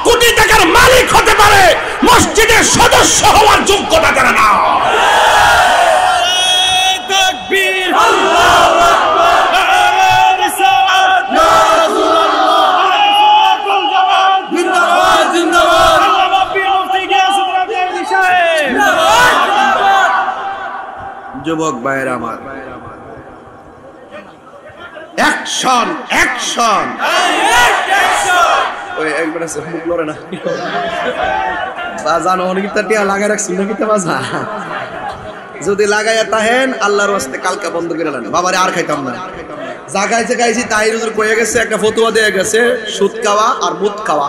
কোটি টাকার মালিক হতে পারে, মসজিদের সদস্য হওয়ার যোগ্যতা তারা না। যুবক ভাইয়ের আমার, অ্যাকশন অ্যাকশন। ওই একবার আছে মুখ লড়ে না বাজানো অনেক টিয়া লাগাই রাখছি নাকি তো বাজা, যদি লাগাইয়া তাহেন আল্লাহর ওয়াস্তে কালকা বন্ধ করে নেন। বাবারে আর খাইতাম না, জাগাইছে গাইছি তাই হুজুর কয়ে গেছে, একটা ফতোয়া দিয়ে গেছে সুদ খাওয়া আর মুদ খাওয়া।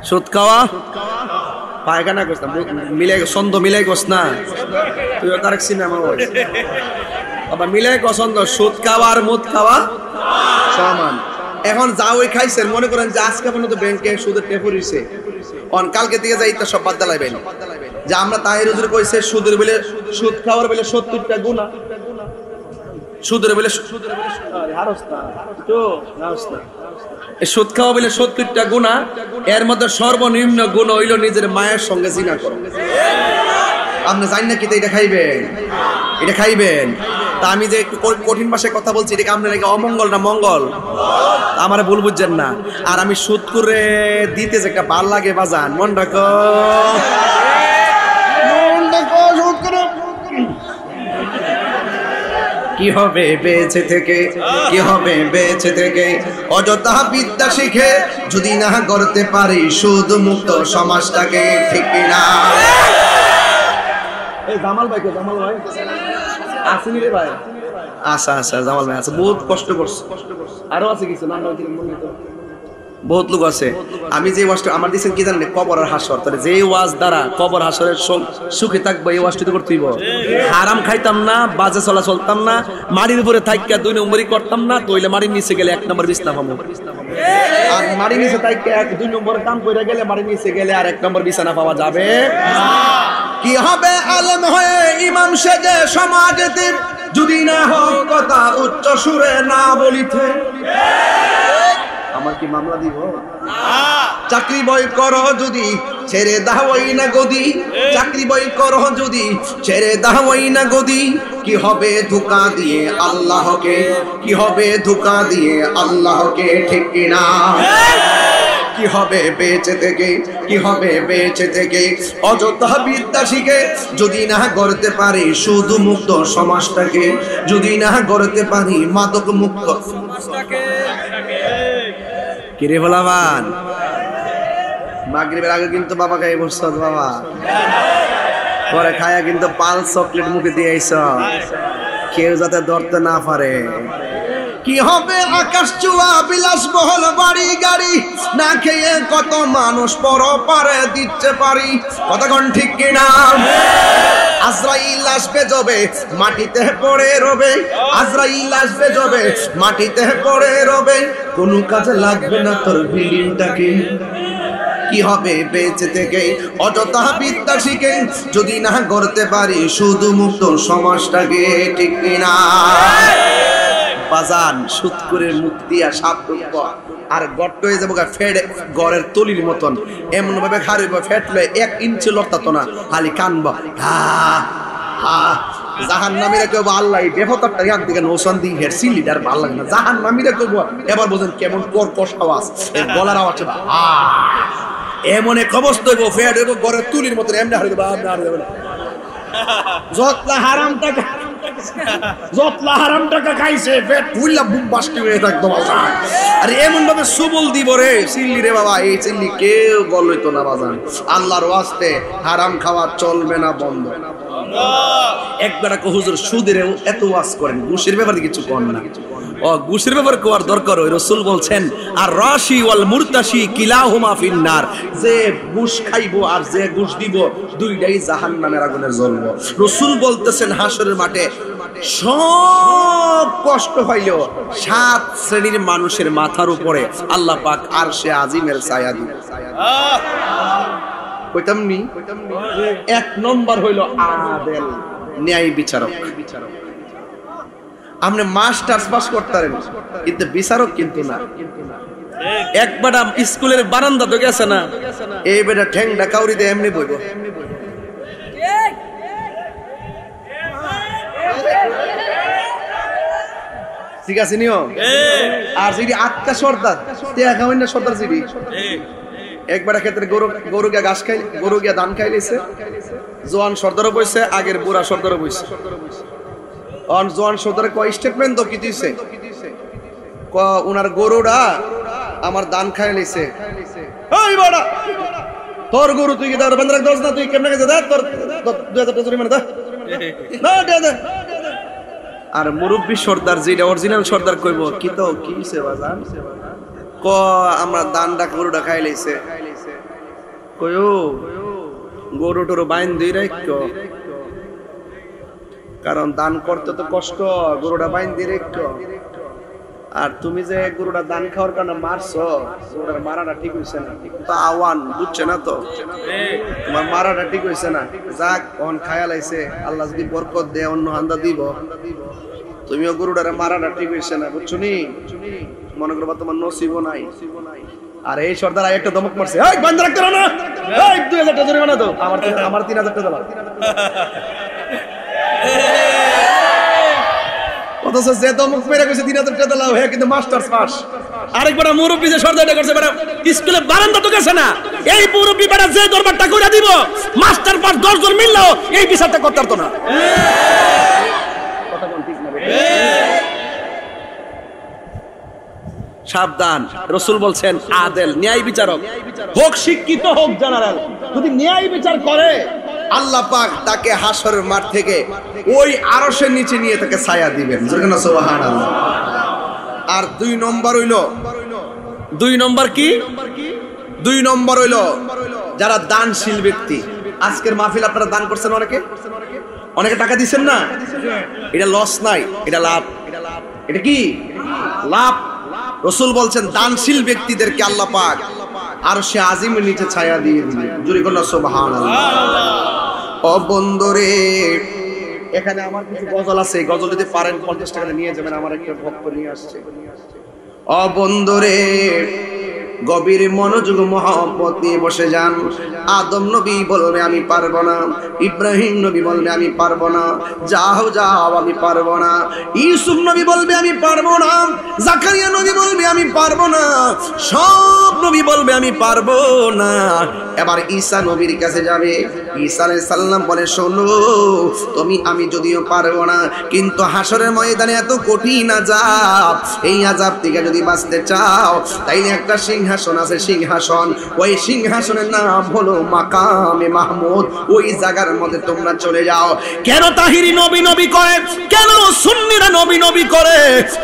সুদ খাওয়া পায়খানা করছ না, মিলাই ছন্দ মিলাই করছ না, তুই কারেক্ট সিনেমা আবার মিলাই পছন্দ। সুদ খাওয়া আর মুদ খাওয়া সমান। এখন যা ওই খাইছেন মনে করেন যে আজকে পর্যন্ত ব্যাংকে সুদের টেপো রইছে, কালকে থেকে যাই তো সব বাদ দিলাইবেন যে আমরা তাহির হুজুর কইছে সুদের বেলে সুদ খাওয়ার বেলে 70টা গুনাহ, সুদের বেলে সুদ খাওয়া বলে 70টা গুনাহ, এর মধ্যে সর্বনিম্ন গুণ হইল নিজের মায়ের সঙ্গে জিনা করা। আপনি জানেন না কি এটা খাইবেন, এটা খাইবেন। তা আমি যে একটু কঠিন ভাষায় কথা বলছি, এটা আপনার অমঙ্গল না মঙ্গল? আমার ভুল বুঝছেন না। আর আমি সুদ করে দিতে যে একটা ভাল লাগে বাজান, মন রাখো কি হবে বেঁচে থেকে, কি হবে বেঁচে থেকে অযথা বিদ্যা শিখে যদি না করতে পারি সুদ মুক্ত সমাজটাকে, ঠিক না? এই জামাল ভাই কে, জামাল ভাই আসেনি রে ভাই? আচ্ছা আচ্ছা জামাল ভাই আছে, বহুত কষ্ট করছে, আরো আছে কিছু নাম বহুত লোক আছে। আমি যে ওয়াজটা আমার দিচ্ছেন কি জানেন, কবর আর হাসর, তাহলে যে ওয়াজ দ্বারা কবর হাসরের সুখে থাকবো এই ওয়াজটি তো করতে হইব। হারাম খাইতাম না, বাজে চলা চলতাম না, মাটির উপরে থাইকা 2 নম্বরই করতাম না, তইলে মাটির নিচে গেলে 1 নম্বর বিছনা পাবো। আর মাটির নিচে থাইকা 2 নম্বর কাম কইরা গেলে মাটির নিচে গেলে আর 1 নম্বর বিছানা পাওয়া যাবে কি? হবে আলেম হয়ে ইমাম সেজে সমাজেতে যদি না হোক কথা উচ্চ সুরে না বলিতে, আমার কি মামলা দিব? চাকরি বই করো যদি ছেড়ে দাওই না গদি, চাকরি বই করো যদি ছেড়ে দাওই না গদি, কি হবে ধোঁকা দিয়ে আল্লাহকে, কি হবে ধোঁকা দিয়ে আল্লাহকে, ঠিক কিনা? কি হবে বেঁচে থেকে, কি হবে বেঁচে থেকে অযথা বিদ্যা শিখে যদি না গড়তে পারি শুধু মুক্ত সমাজটাকে, যদি না গড়তে পারি মাদক মুক্ত সমাজটাকে। কিরে ভোলাবান, মাগরিবের আগে কিন্তু বাবা খাই বসছ বাবা, পরে খায়া কিন্তু পাল চকলেট মুখে দিয়ে আইছ, কেউ যাতে ধরতে না পারে। কি হবে আকাশ চুয়া বিলাসবহুল বাড়ি গাড়ি, না খেয়ে কত মানুষ পরপারে দিচ্ছে পারি, কতক্ষণ ঠিক কিনা? আজরাইল আসবে যবে মাটিতে পড়ে রবে, আজরাইল আসবে যবে মাটিতে পড়ে রবে, কোনো কাজে লাগবে না তোর বিল্ডিংটাকে। কি হবে বেঁচে থেকে অযথা বিদ্যা শিখে যদি না গড়তে পারি শুধু মুক্ত সমাজটাকে, ঠিক কিনা? বাজান সুদ করে মুক্তি আর সাপ আর গর্ত হয়ে যাবো ফেড়ে গড়ের তলির মতন, এমন ভাবে খারিব ফেটলে 1 ইঞ্চি লড়তাতো না, খালি কানব জাহান্নামীরা কেউ আল্লাহ বেফতারটা ইয়ার দিকে নৌসান দিয়ে হেরছি লিডার ভালো লাগে না, জাহান্নামীরা কেউ এবার বোঝেন কেমন কর্কশ আওয়াজ, গলার আওয়াজ এমন এক অবস্থা হইব, ফেট হইব গড়ের তুলির মতন, এমনি হারিয়ে দেবো আর দেবে না। যতলা হারাম টাকা, যতলা হারাম টাকা খাইছে পেট ফুললা বুক বাস্তি হয়ে থাকতো বাজান। আর এমন ভাবে সুবল দিব রে চিল্লি রে বাবা, এই চিল্লি কেউ গল হইতো না বাজান। আল্লাহর ওয়াস্তে হারাম খাওয়া চলবে না, বন্ধ। একবার হুজুর সুদের এত ওয়াজ করেন, ঘুষের ব্যাপারে কিছু করেন না। ও ঘুষের ব্যাপারে কোয়ার দরকার, ওই রাসূল বলছেন আর রাশি ওয়াল মুরতাশি কিলাহুমা ফিন্নার, যে ঘুষ খাইবো আর যে ঘুষ দিব দুইটাই জাহান্নামের আগুনে জ্বলবো। রাসূল বলতেছেন হাসরের মাঠে সব কষ্ট হইল 7 শ্রেণীর মানুষের মাথার উপরে আল্লাহ পাক আরশে আজিমের ছায়া দিবে। কইতাম নি 1 নম্বর হইল আদেল, ন্যায় বিচারক। আপনি মাস্টার্স পাস করতেন কিন্তু বিচারক কিন্তু না। এক বেটা স্কুলের বারান্দা তো গেছে না, এই বেটা ঠ্যাংটা কাউরিতে এমনি বইব। ঠিক আছে নিও। আর যদি আটকা সর্দার না সর্দার যদি একবার ক্ষেত্রে গরু গিয়া ঘাস খাই, গরু গিয়া ধান খাইলেছে, জোয়ান সর্দারও বইছে, আগের বুড়া সর্দারও বইছে। জোয়ান সর্দারে কয় স্টেটমেন্ট তো কি দিছে, উনার গরুটা আমার ধান খাই লিছে। তোর গরু তুই কি বন্ধ রাখ দোস না, তুই কেমনে গেছে তোর 2000 টাকা জরিমানা দে। আর মুরব্বী সর্দার যেটা অরিজিনাল সর্দার কইব কি তো কি হইছে বাজান, ক আমরা দানটা গরুটা খাই লাইছে, কইও গরু টরু বাইন দিই রাখো, কারণ দান করতে তো কষ্ট, গরুটা বাইন দিয়ে রাখো। আর তুমি যে গরুটা দান খাওয়ার কারণে মারছো, গরুটার মারাটা ঠিক হইছে না, তো আওয়ান বুঝছে না তো, তোমার মারাটা ঠিক হইছে না। যাক অন খায়া লাইছে, আল্লাহ যদি বরকত দেয় অন্য হান্দা দিব, তুমিও গরুটারে মারাটা ঠিক হইছে না, বুঝছো নি? মনে করবা তোমার নসিবও নাই। আর এই সর্দার একটা ধমক মারছে, এই বন্ধ রাখতে না, এই 2000 টাকা জরিমানা দাও, আমার 3000 টাকা দাও। অথচ যে ধমক মেরে কইছে 3000 টাকা দাও, হে কিন্তু মাস্টার্স পাস। আরেকবার মুরব্বি যে সর্দারটা করছে, বেটা স্কুলে বারান্দা তো গেছে না, এই মুরব্বি বেটা যে দরবারটা কইরা দিব, মাস্টার পাস 10 জন মিললেও এই বিচারটা করতে পারতো না। কথা কোন ঠিক না? সাবধান, রাসূল বলছেন আদেল, ন্যায় বিচারক, হোক শিক্ষিত হোক জেনারেল, যদি ন্যায় বিচার করে আল্লাহ পাক তাকে হাসরের মাঠ থেকে ওই আরশের নিচে নিয়ে তাকে ছায়া দিবেন। সুবহানাল্লাহ। আর 2 নম্বর হইল, 2 নম্বর কি? 2 নম্বর হইল যারা দানশীল ব্যক্তি। আজকের মাহফিল আপনারা দান করছেন, অনেকে টাকা দিচ্ছেন না, এটা লস নাই, এটা লাভ। এটা কি লাভ? রাসূল বলছেন দানশীল ব্যক্তিদেরকে আল্লাহ পাক আরশে আজিমের নিচে ছায়া দিয়ে দিবেন। জোরে বলো সুবহানাল্লাহ। ও বন্ধুরে, এখানে আমার কিছু গজল আছে, গজল যদি পারেন 50 টাকা নিয়ে যাবেন, আমার একটা ভক্ত নিয়ে আসছে। ও বন্ধুরে, গভীর মনোযোগ মহব্বত নিয়ে বসে যান। আদম নবী বলবে আমি পারবো না, ইব্রাহিম নবী বলবে আমি পারবো না, যাও যাও আমি পারবো না, ইউসুফ নবী বলবে আমি পারবো না, জাকারিয়া নবী বলবে আমি পারবো না, সব নবী বলবে আমি পারবো না। এবার ঈসা নবীর কাছে যাবে। ঈসা আলাইহিস সালাম বলে শোনো, আমি যদিও পারবো না, কিন্তু হাসরের ময়দানে এত কঠিন আযাব, এই আযাব থেকে যদি বাঁচতে চাও তাইলে একটা সিংহাসন আছে, সিংহাসন, ওই সিংহাসনের নাম হলো মাকামে মাহমুদ, ওই জায়গার মধ্যে তোমরা চলে যাও। কেন তাহিরি নবী নবী করে, কেন সুন্নিরা নবী নবী করে?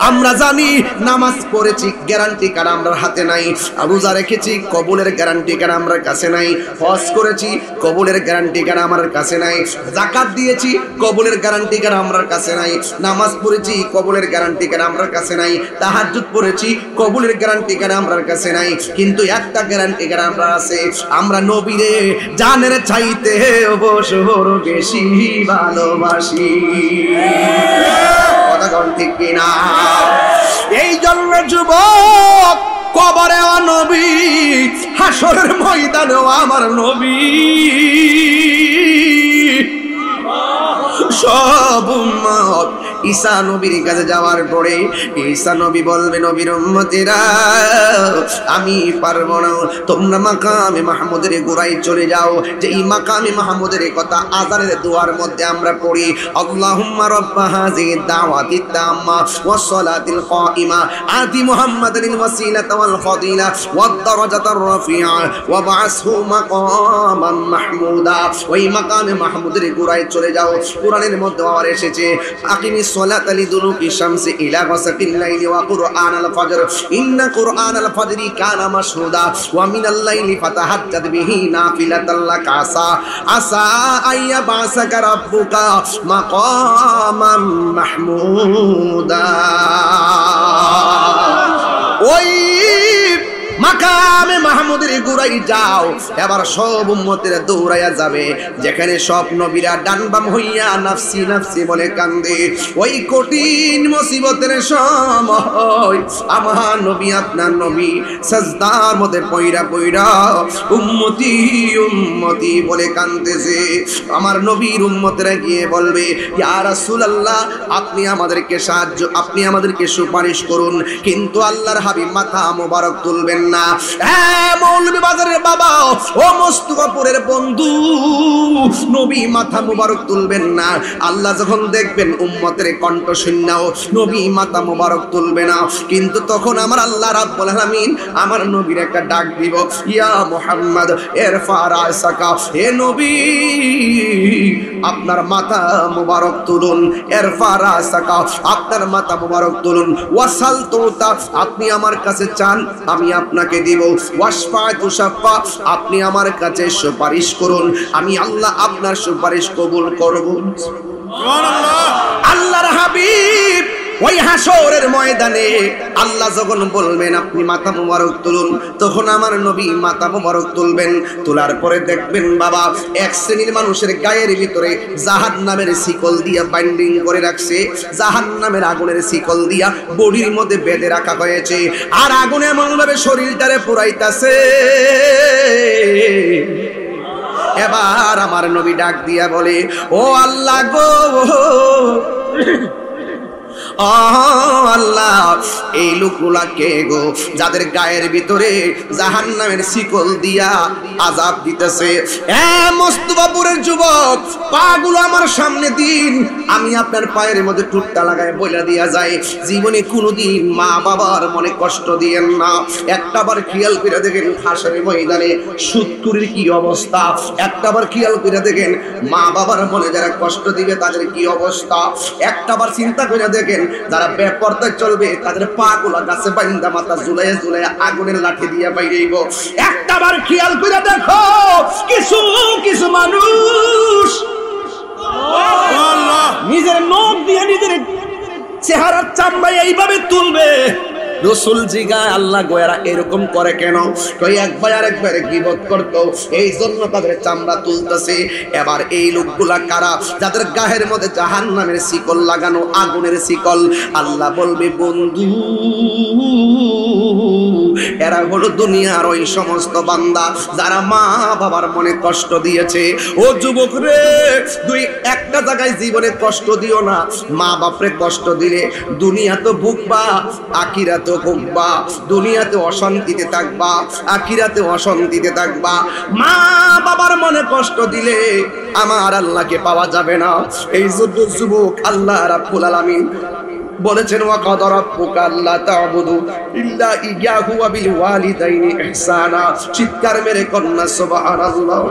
আমরা জানি নামাজ পড়েছি, গ্যারান্টি কার্ড আমার হাতে নাই, রোজা রেখেছি, কবুলের গ্যারান্টি কার্ড আমার কাছে নাই, হজ করেছি, কবুলের গ্যারান্টি কার্ড আমার কাছে নাই, যাকাত দিয়েছি, কবুলের গ্যারান্টি কার্ড আমার কাছে নাই, নামাজ পড়েছি, কবুলের গ্যারান্টি কার্ড আমার কাছে নাই, তাহাজ্জুদ পড়েছি, কবুলের গ্যারান্টি কার্ড আমার কাছে নাই, কিন্তু একটা গ্যারান্টি কার্ড আমরা আছে, আমরা নবীরে জানের চাইতে অবসর বেশি ভালোবাসি। কথা কোন ঠিক কিনা? এই জন্য যুবক, কবরে নবী, হাসরের ময়দানে আমার নবী, সব উম্মত ঈসা নবীর কাছে যাওয়ার পরে ঈসা নবী বলবে নবীর উম্মতেরা আমি পারবো না, তোমরা মাকামে মাহমুদের গোড়ায় চলে যাও। যে এই মাকামে মাহমুদের কথা আযানের দোয়ার মধ্যে আমরা পড়ি, আল্লাহুম্মা রাব্বা হাযিহি দাওয়াতিত তাম্মা ওয়াস সালাতিল কাইমা আতি মুহাম্মাদানিল ওয়াসিলাতা ওয়াল ফাদিলা ওয়াদ দারাজাতার রাফিআ ওয়া বা'আসহু মাকামান মাহমুদা। ওই মাকামে মাহমুদের গোড়ায় চলে যাও। কোরআনের মধ্যে আবার এসেছে আকিমিস সালাতা লিদুলুকি শামসি ইলা গাসাকিল লাইলি ওয়া কুরআনাল ফাজর ইন্না কুরআনাল ফাজরি কানা মাশহুদা ওয়া মিনাল লাইলি ফাতাহাজ্জাদ বিহি নাফিলাতাল লাক আসা আইয়া বাসাকা রাব্বুকা মাকামান মাহমুদা। ওই মাকামে মাহমুদের গোড়ায় যাও। এবার সব উম্মতেরা দৌড়াইয়া যাবে, যেখানে সব নবীরা ডান বাম হইয়া নাফসি নাফসি বলে কান্দে। ওই কঠিন মুসিবতের সময় আমার নবী, আপনার নবী সাজদার মধ্যে পয়রা পয়রা উম্মতি উম্মতি বলে কাঁদতেছে। আমার নবীর উম্মতেরা গিয়ে বলবে ইয়া রাসূলুল্লাহ, আপনি আমাদেরকে সাহায্য, আপনি আমাদেরকে সুপারিশ করুন। কিন্তু আল্লাহর হাবিব মাথা মোবারক তুলবেন না। মৌলভী বাজারের বাবা, ও মোস্তফাপুরের বন্ধু, নবী মাথা মুবারক তুলবেন না। আল্লাহ যখন দেখবেন উম্মতের কণ্ঠ শূন্যও, নবী মাথা মুবারক তুলবে না। কিন্তু তখন আমার আল্লাহ রাব্বুল আলামিন আমার নবীর একটা ডাক দিব, ইয়া মুহাম্মদ ইরফা রাসাকা, হে নবী আপনার মাথা মুবারক তুলুন, ইরফা রাসাকা আপনার মাথা মুবারক তুলুন, ওয়াসাল তুতা আপনি আমার কাছে চান আমি আপনাকে দিব, ওয়াশফাতু শাফা আপনি আমার কাছে সুপারিশ করুন, আমি আল্লাহ আপনার সুপারিশ কবুল করব। সুবহানাল্লাহ। আল্লাহর হাবিব ওই হাসরের ময়দানে আল্লাহ যখন বলবেন আপনি মাথা মুবারক তুলুন, তখন আমার নবী মাথা মুবারক তুলবেন। তোলার পরে দেখবেন বাবা, এক শ্রেণীর মানুষের গায়ের ভিতরে জাহান্নামের শিকল দিয়া বাইন্ডিং করে রাখছে, জাহান্নামের আগুনের শিকল দিয়া বডির মধ্যে বেঁধে রাখা হয়েছে, আর আগুনে এমন ভাবে শরীরটারে পুরাইতাছে। এবার আমার নবী ডাক দিয়া বলে, ও আল্লাহ গো, আল্লাহ এই লোকগুলা কে গো, যাদের গায়ের ভিতরে জাহান্নামের শিকল দিয়া আযাব দিতেছে। মোস্তফাপুরের যুবক, পাগুলো আমার সামনে দিন, আমি আপনার পায়ের মধ্যে টুটটা লাগায় বইলা দিয়া যায়, জীবনে কোনোদিন মা বাবার মনে কষ্ট দিয়েন না। একটাবার খেয়াল করে দেখেন হাসরের ময়দানে সুত্তুরের কি অবস্থা, একটাবার খেয়াল করে দেখেন মা বাবার মনে যারা কষ্ট দিবে তাদের কি অবস্থা, একটাবার চিন্তা করে দেখেন যারা বেপরদায় চলবে তাদের পা গুলা গাছে বাইন্দা মাথা ঝুলাইয়া ঝুলাইয়া আগুনের লাঠি দিয়া বাইরেইব। একটাবার খেয়াল করে দেখো কিছু কিছু মানুষ নিজের নখ দিয়ে নিজের চেহারার চামড়া এইভাবে তুলবে। রসুল জিগায় আল্লাহ গোয়েরা এরকম করে কেন? কই একবার আরেকবার গীবত করতো, এই জন্য তাদের চামড়া তুলতেছে। এবার এই লোকগুলা কারা? যাদের গায়ের মধ্যে জাহান্নামের শিকল লাগানো, আগুনের শিকল। আল্লাহ বলবে বন্ধু এরা এরা হলো দুনিয়ার ওই সমস্ত বান্দা যারা মা বাবার মনে কষ্ট দিয়েছে। ও যুবক রে, তুই একটা জায়গায় জীবনে কষ্ট দিও না। মা বাপরে কষ্ট দিলে দুনিয়া তো ভুগবা, আখিরাতে ভুগবা। দুনিয়াতে অশান্তিতে থাকবা, আখিরাতে অশান্তিতে থাকবা। মা বাবার মনে কষ্ট দিলে আমার আল্লাহকে পাওয়া যাবে না। এই জন্য যুবক, আল্লাহ রাব্বুল আলামিন বলেছেন ওয়া কাদা রাব্বুকা আল্লা তা'বুদু ইল্লা ইয়্যাহু ওয়া বিল ওয়ালিদাইনি ইহসানা। চিৎকার মেরে কন্যা সুবহানাল্লাহ।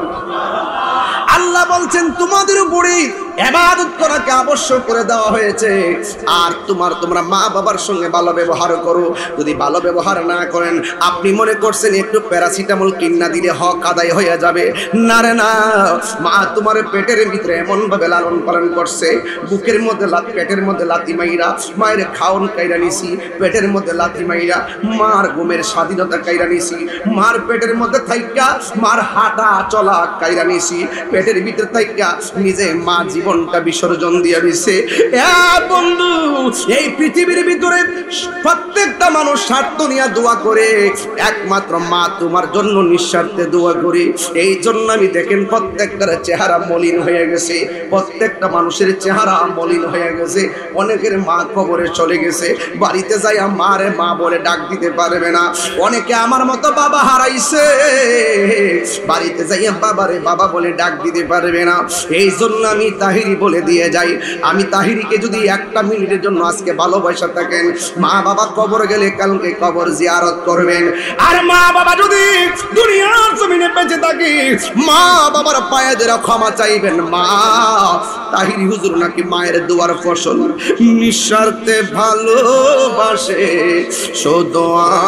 আল্লাহ বলছেন তোমাদের উপরে ইবাদত করাকে আবশ্যক করে দেওয়া হয়েছে, আর তোমরা মা বাবার সঙ্গে ভালো ব্যবহার করো। যদি ভালো ব্যবহার না করেন, আপনি মনে করছেন একটু প্যারাসিটামল কিনা দিলে হক আদায় হয়ে যাবে। না রে না, মা তোমার পেটের ভিতরে এমন ভাবে লালন পালন করছে, বুকের মধ্যে পেটের মধ্যে লাথি মাইরা মায়ের খাওন কাইরা নিছি, পেটের মধ্যে লাথি মাইরা মার ঘুমের স্বাধীনতা কাইরা নিছি, মার পেটের মধ্যে থাইকা মার হাঁটা চলা কাইরা নিছি, পেটের ভিতরে থাইকা নিজে মা জীবনটা বিসর্জন দিয়ে দিছে। বন্ধু, এই পৃথিবীর ভিতরে প্রত্যেকটা মানুষ স্বার্থ নিয়ে দোয়া করে, একমাত্র মা তোমার জন্য নিঃস্বার্থে দোয়া করে। এই জন্য আমি দেখেন প্রত্যেকটার চেহারা মলিন হয়ে গেছে, প্রত্যেকটা মানুষের চেহারা মলিন হয়ে গেছে। অনেকের মা কবরে চলে গেছে, বাড়িতে যাই মারে মা বলে ডাক দিতে পারবে না। অনেকে আমার মতো বাবা হারাইছে, বাড়িতে যাই বাবারে বাবা বলে ডাক দিতে পারবে না। এই জন্য আমি তাহিরি বলে দিয়ে যাই, আমি তাহিরিকে যদি একটা মিনিটের জন্য আজকে ভালোবাসা থাকেন, মা বাবা কবর গেলে কালকে কবর জিয়ারত করবেন। আর মা বাবা যদি দুনিয়ার জমিনে বেঁচে থাকে, মা বাবার পায়ে ধরে ক্ষমা চাইবেন। মা তাহিরি হুজুর নাকি মায়ের দুয়ার ফসল, নিঃস্বার্থে ভালোবাসে শুধু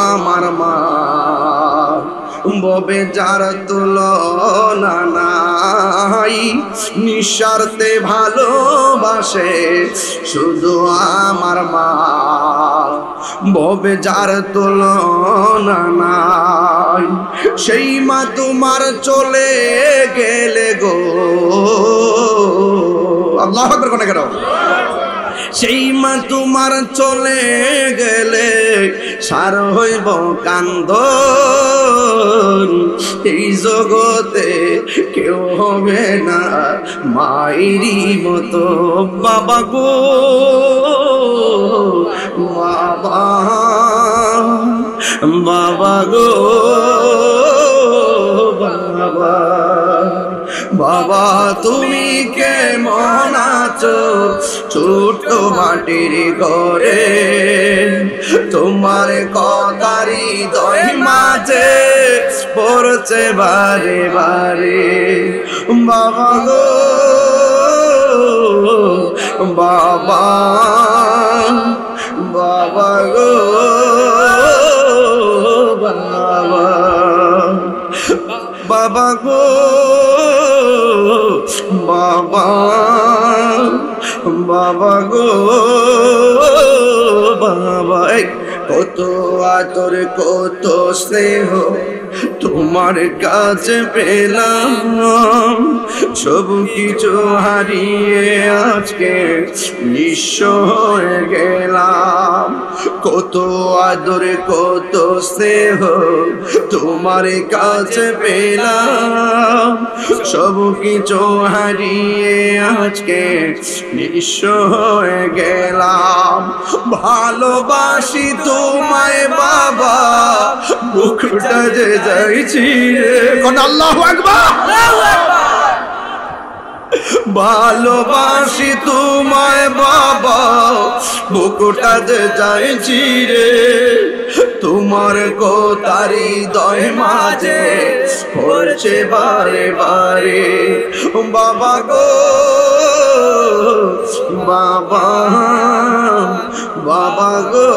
আমার মা, ববে যার তুলনা নাই, নিঃস্বার্থে ভালোবাসে শুধু আমার মা, ববে যার তুলনা নাই। সেই মা তোমার চলে গেলে গো, আল্লাহু আকবার কোন কেন, সেই মা তোমার চলে গেলে সার হইব কান্দন, এই জগতে কেউ হবে না মায়েরই মতো। বাবা গো বাবা, বাবা গো বাবা, বাবা তুমি কেমন আছো ছোট মাটির ঘরে, তোমার কথারি দই মাঝে পড়ছে বারে বারে। বাবা গো বাবা, বাবা গো বাবা, বাবা গো বাবা, বাবা গো বাবা। কত আদর কত স্নেহ তোমার কাছে পেলাম, সব কিছু হারিয়ে আজকে নিঃস্ব হয়ে গেলাম। কত আদর কত স্নেহ তোমার কাছে পেলাম, সব কিছু হারিয়ে আজকে নিঃস্ব হয়ে গেলাম। ভালোবাসি তোমায় বাবা, বুকটা যে যাইছি রে, কোন আল্লাহু আকবার। ভালোবাসি তোমায় বাবা, বুকটা যে যাইছি রে, তোমার কোতারি দয় মাঝে পড়ছে বারে বারে। বাবা গো বাবা, বাবা গো